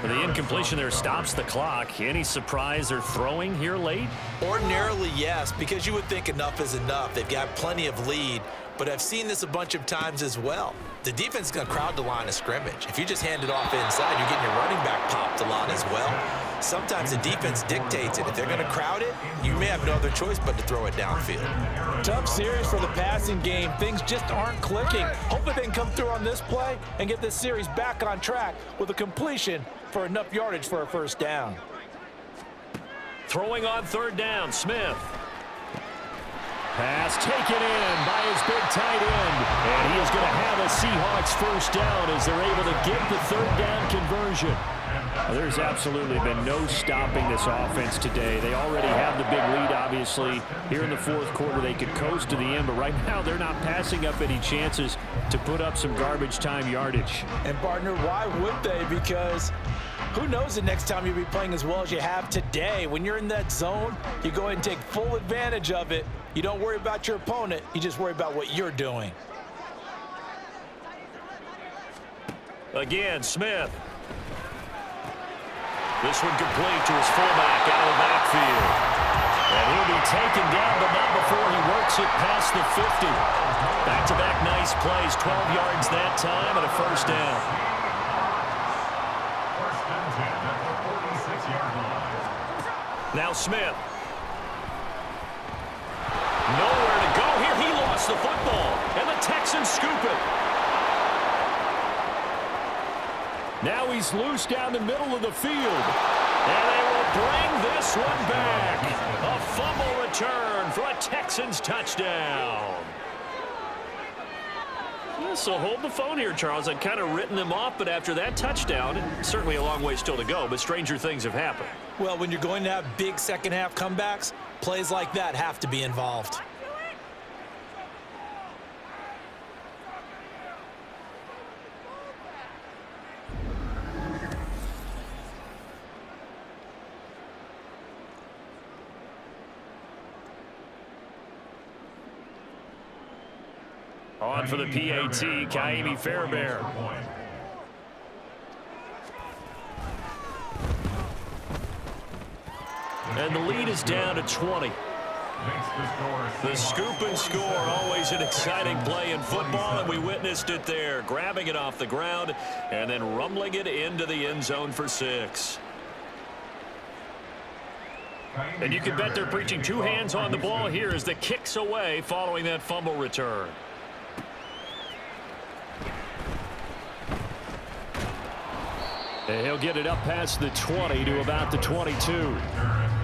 The incompletion there stops the clock. Any surprise they're throwing here late? Ordinarily, yes, because you would think enough is enough. They've got plenty of lead, but I've seen this a bunch of times as well. The defense is going to crowd the line of scrimmage. If you just hand it off inside, you're getting your running back popped a lot as well. Sometimes the defense dictates it. If they're going to crowd it, you may have no other choice but to throw it downfield. Tough series for the passing game. Things just aren't clicking. Hopefully they can come through on this play and get this series back on track with a completion for enough yardage for a first down. Throwing on third down, Smith. Pass taken in by his big tight end. And he is going to have a Seahawks first down as they're able to get the third down conversion. Well, there's absolutely been no stopping this offense today. They already have the big lead, obviously. Here in the fourth quarter, they could coast to the end, but right now they're not passing up any chances to put up some garbage time yardage. And, partner, why would they? Because who knows the next time you'll be playing as well as you have today. When you're in that zone, you go ahead and take full advantage of it. You don't worry about your opponent. You just worry about what you're doing. Again, Smith. This one complete to his fullback out of the backfield. And he'll be taken down, but not before he works it past the 50. Back-to-back nice plays, 12 yards that time, and a first down. Now Smith. Nowhere to go here. He lost the football, and the Texans scoop it. Now he's loose down the middle of the field. And they will bring this one back. A fumble return for a Texans touchdown. So hold the phone here, Charles. I'd kind of written them off, but after that touchdown, certainly a long way still to go, but stranger things have happened. Well, when you're going to have big second-half comebacks, plays like that have to be involved. On for the PAT, Kaimi Fairbairn. And the lead is down to 20. The scoop and score, always an exciting play in football, and we witnessed it there, grabbing it off the ground and then rumbling it into the end zone for 6. And you can bet they're preaching two hands on the ball here as the kick's away following that fumble return. And he'll get it up past the 20 to about the 22.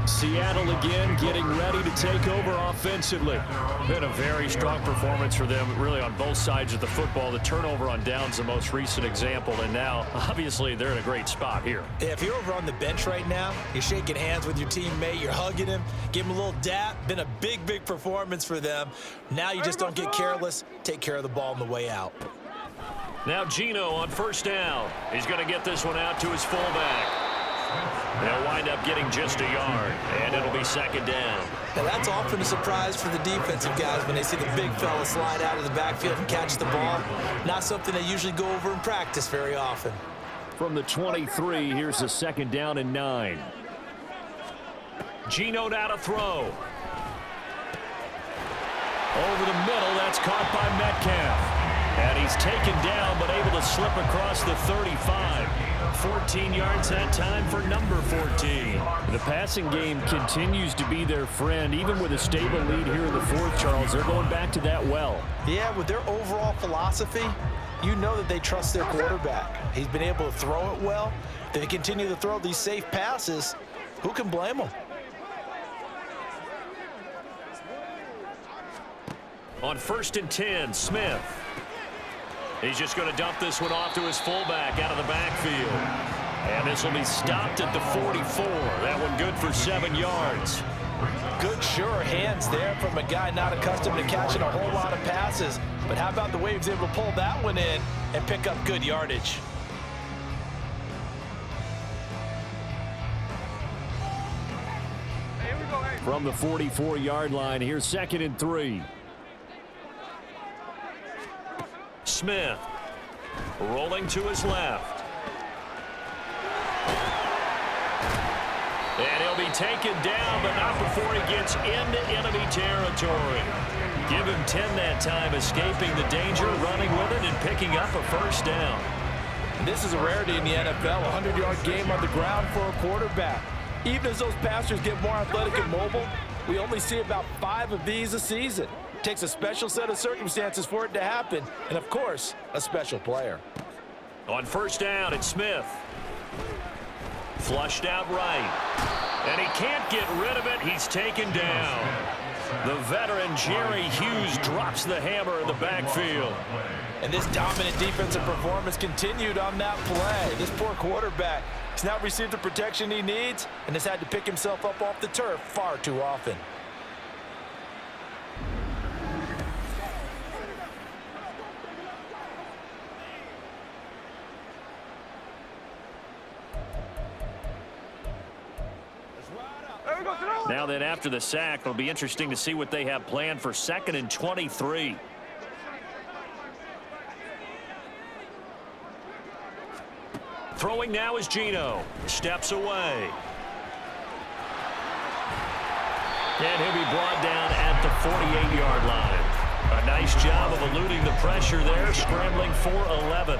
Seattle again getting ready to take over offensively. Been a very strong performance for them, really, on both sides of the football. The turnover on downs, the most recent example, and now, obviously, they're in a great spot here. If you're over on the bench right now, you're shaking hands with your teammate, you're hugging him, give him a little dap. Been a big, big performance for them. Now you just don't get careless. Take care of the ball on the way out. Now Geno on first down. He's going to get this one out to his fullback. They'll wind up getting just a yard, and it'll be second down. Now that's often a surprise for the defensive guys when they see the big fella slide out of the backfield and catch the ball. Not something they usually go over in practice very often. From the 23, here's the second down and 9. Geno now to throw. Over the middle, that's caught by Metcalf. And he's taken down, but able to slip across the 35. 14 yards that time for number 14. The passing game continues to be their friend, even with a stable lead here in the fourth, Charles. They're going back to that well. Yeah, with their overall philosophy, you know that they trust their quarterback. He's been able to throw it well. They continue to throw these safe passes. Who can blame them? On 1st and 10, Smith. He's just going to dump this one off to his fullback out of the backfield. And this will be stopped at the 44. That one good for 7 yards. Good, sure hands there from a guy not accustomed to catching a whole lot of passes. But how about the way he was able to pull that one in and pick up good yardage? From the 44-yard line, here's 2nd and 3. Smith rolling to his left. And he'll be taken down, but not before he gets into enemy territory. Give him 10 that time, escaping the danger, running with it, and picking up a first down. This is a rarity in the NFL, a 100-yard game on the ground for a quarterback. Even as those passers get more athletic and mobile, we only see about 5 of these a season. It takes a special set of circumstances for it to happen, and of course, a special player. On first down, it's Smith. Flushed out right. And he can't get rid of it. He's taken down. The veteran Jerry Hughes drops the hammer in the backfield. And this dominant defensive performance continued on that play. This poor quarterback has now received the protection he needs and has had to pick himself up off the turf far too often. Now then, after the sack, it'll be interesting to see what they have planned for 2nd and 23. Throwing now is Geno. Steps away. And he'll be brought down at the 48-yard line. A nice job of eluding the pressure there, scrambling for 11.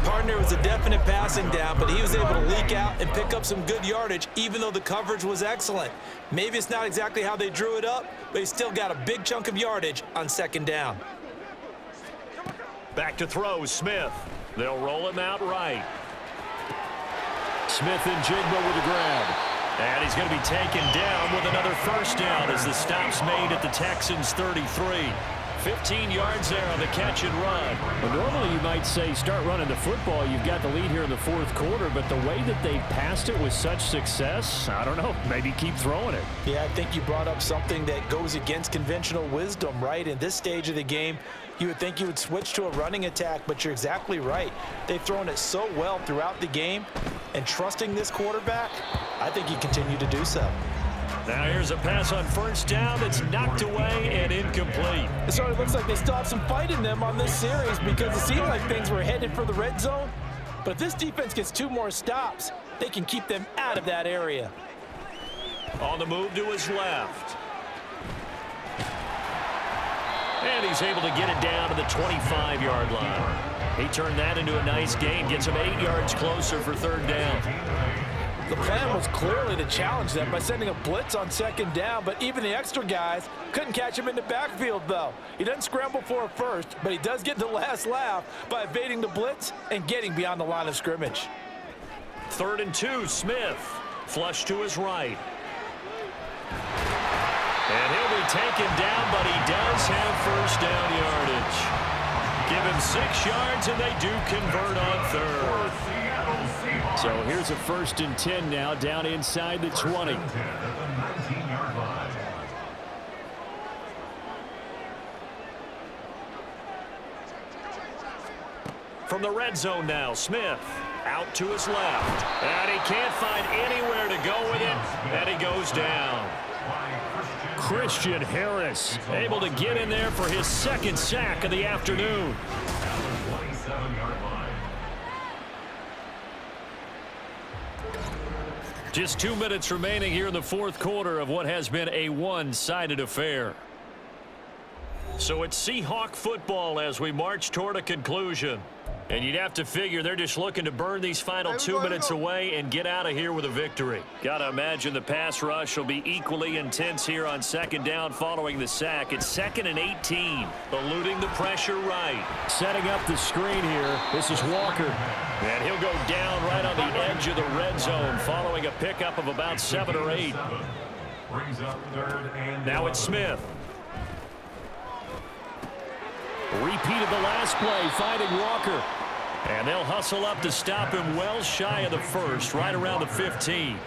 Partner was a definite passing down, but he was able to leak out and pick up some good yardage, even though the coverage was excellent. Maybe it's not exactly how they drew it up, but he still got a big chunk of yardage on 2nd down. Back to throw, Smith. They'll roll him out right. Smith and Jigba with a grab. And he's going to be taken down with another first down as the stop's made at the Texans' 33. 15 yards there on the catch and run. Well, normally you might say start running the football. You've got the lead here in the fourth quarter, but the way that they passed it with such success, I don't know, maybe keep throwing it. Yeah, I think you brought up something that goes against conventional wisdom, right? In this stage of the game, you would think you would switch to a running attack, but you're exactly right. They've thrown it so well throughout the game, and trusting this quarterback, I think you continue to do so. Now here's a pass on first down that's knocked away and incomplete. It sort of looks like they still have some fight in them on this series because it seemed like things were headed for the red zone. But if this defense gets 2 more stops, they can keep them out of that area. On the move to his left. And he's able to get it down to the 25-yard line. He turned that into a nice gain, gets him 8 yards closer for 3rd down. The plan was clearly to challenge them by sending a blitz on 2nd down, but even the extra guys couldn't catch him in the backfield, though. He doesn't scramble for a first, but he does get the last laugh by evading the blitz and getting beyond the line of scrimmage. 3rd and 2, Smith. Flush to his right. And he'll be taken down, but he does have first down yardage. Give him 6 yards, and they do convert on third. So here's a 1st and 10 now, down inside the 20. From the red zone now, Smith out to his left. And he can't find anywhere to go with it, and he goes down. Christian Harris able to get in there for his 2nd sack of the afternoon. Just 2 minutes remaining here in the 4th quarter of what has been a one-sided affair. So it's Seahawk football as we march toward a conclusion. And you'd have to figure they're just looking to burn these final 2 minutes away and get out of here with a victory. Got to imagine the pass rush will be equally intense here on 2nd down following the sack. It's 2nd and 18. Eluding the pressure right. Setting up the screen here. This is Walker. And he'll go down right on the edge of the red zone following a pickup of about 7 or 8. Now it's Smith. Repeated the last play, finding Walker. And they'll hustle up to stop him well shy of the 1st, right around the 15.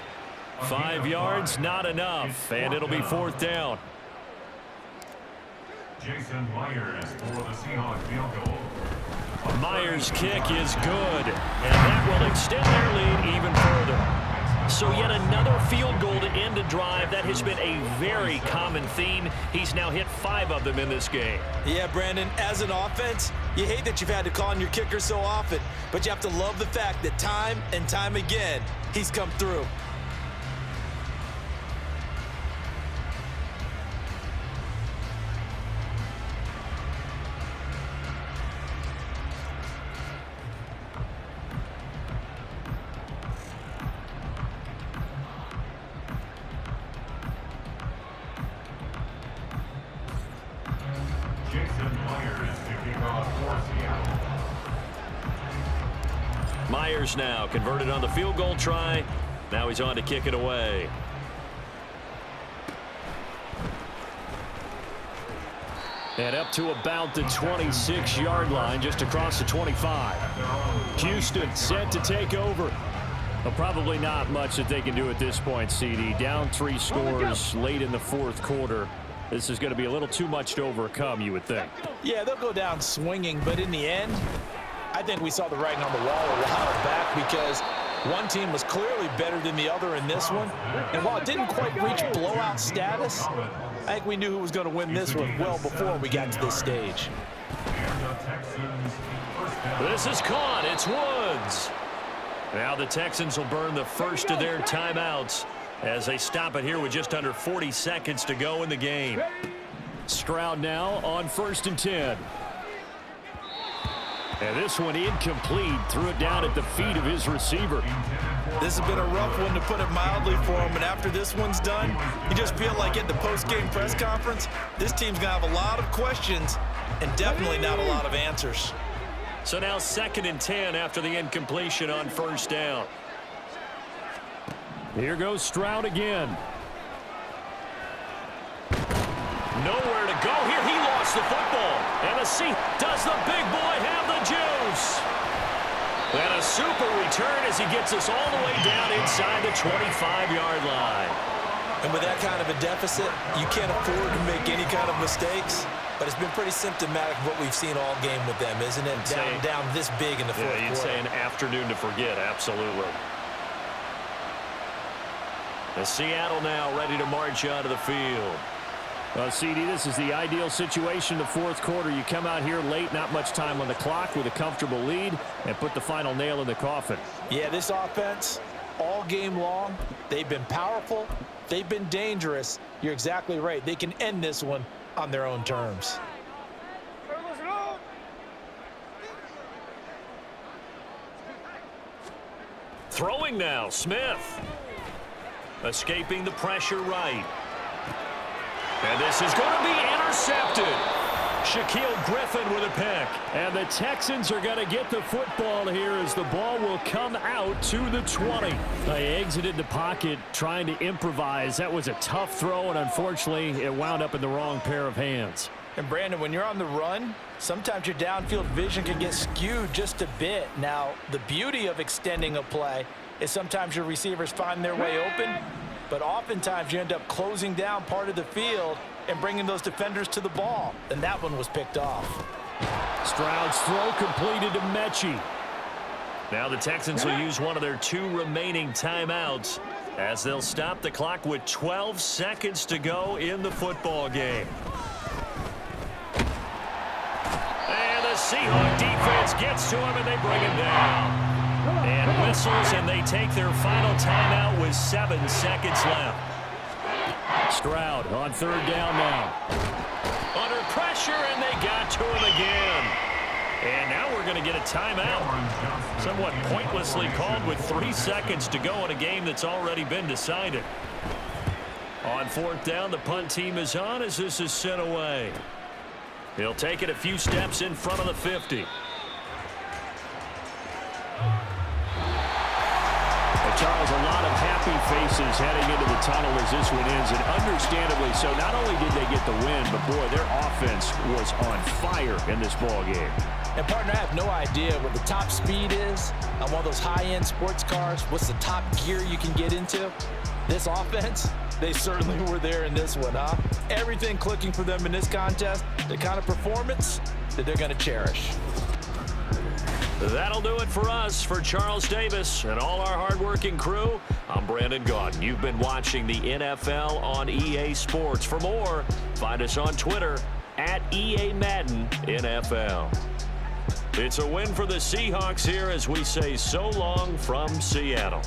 5 yards, not enough, and it'll be 4th down. Jason Myers for the Seahawks field goal. Myers' kick is good, and that will extend their lead even further. So yet another field goal to end a drive. That has been a very common theme. He's now hit 5 of them in this game. Yeah, Brandon, as an offense, you hate that you've had to call on your kicker so often, but you have to love the fact that time and time again, he's come through. Myers now converted on the field goal try. Now he's on to kick it away. And up to about the 26-yard line, just across the 25. Houston set to take over. Well, probably not much that they can do at this point, CD. Down 3 scores late in the 4th quarter. This is going to be a little too much to overcome, you would think. Yeah, they'll go down swinging, but in the end, I think we saw the writing on the wall a while back because one team was clearly better than the other in this one. And while it didn't quite reach blowout status, I think we knew who was going to win this one well before we got to this stage. This is caught. It's Woods. Now the Texans will burn the first of their timeouts as they stop it here with just under 40 seconds to go in the game. Stroud now on 1st and 10. And this one incomplete. Threw it down at the feet of his receiver. This has been a rough one, to put it mildly, for him. And after this one's done, you just feel like at the post-game press conference, this team's going to have a lot of questions and definitely not a lot of answers. So now 2nd and 10 after the incompletion on 1st down. Here goes Stroud again. Nowhere to go here. He lost the football. And does the big boy have the juice? And a super return as he gets us all the way down inside the 25-yard line. And with that kind of a deficit, you can't afford to make any kind of mistakes. But it's been pretty symptomatic of what we've seen all game with them, isn't it? Down this big in the 4th quarter. Yeah, you'd say an afternoon to forget, absolutely. And Seattle now ready to march out of the field. Well, CD, this is the ideal situation in the 4th quarter. You come out here late, not much time on the clock, with a comfortable lead, and put the final nail in the coffin. Yeah, this offense, all game long, they've been powerful, they've been dangerous. You're exactly right. They can end this one on their own terms. Throwing now, Smith. Escaping the pressure right. And this is going to be intercepted. Shaquille Griffin with a pick. And the Texans are going to get the football here as the ball will come out to the 20. They exited the pocket trying to improvise. That was a tough throw, and unfortunately, it wound up in the wrong pair of hands. And Brandon, when you're on the run, sometimes your downfield vision can get skewed just a bit. Now, the beauty of extending a play is sometimes your receivers find their way open, but oftentimes you end up closing down part of the field and bringing those defenders to the ball. And that one was picked off. Stroud's throw completed to Mechie. Now the Texans will use one of their 2 remaining timeouts as they'll stop the clock with 12 seconds to go in the football game. And the Seahawks defense gets to him and they bring him down. And whistles, and they take their final timeout with 7 seconds left. Stroud on 3rd down now. Under pressure, and they got to him again. And now we're going to get a timeout. Somewhat pointlessly called with 3 seconds to go in a game that's already been decided. On 4th down, the punt team is on as this is sent away. He'll take it a few steps in front of the 50. Charles, a lot of happy faces heading into the tunnel as this one ends, and understandably so. Not only did they get the win, but boy, their offense was on fire in this ball game. And partner, I have no idea what the top speed is on one of those high-end sports cars. What's the top gear you can get into? This offense, they certainly were there in this one, huh? Everything clicking for them in this contest, the kind of performance that they're going to cherish. That'll do it for us. For Charles Davis and all our hardworking crew, I'm Brandon Gaudin. You've been watching the NFL on EA Sports. For more, find us on Twitter at EA Madden NFL. It's a win for the Seahawks here as we say so long from Seattle.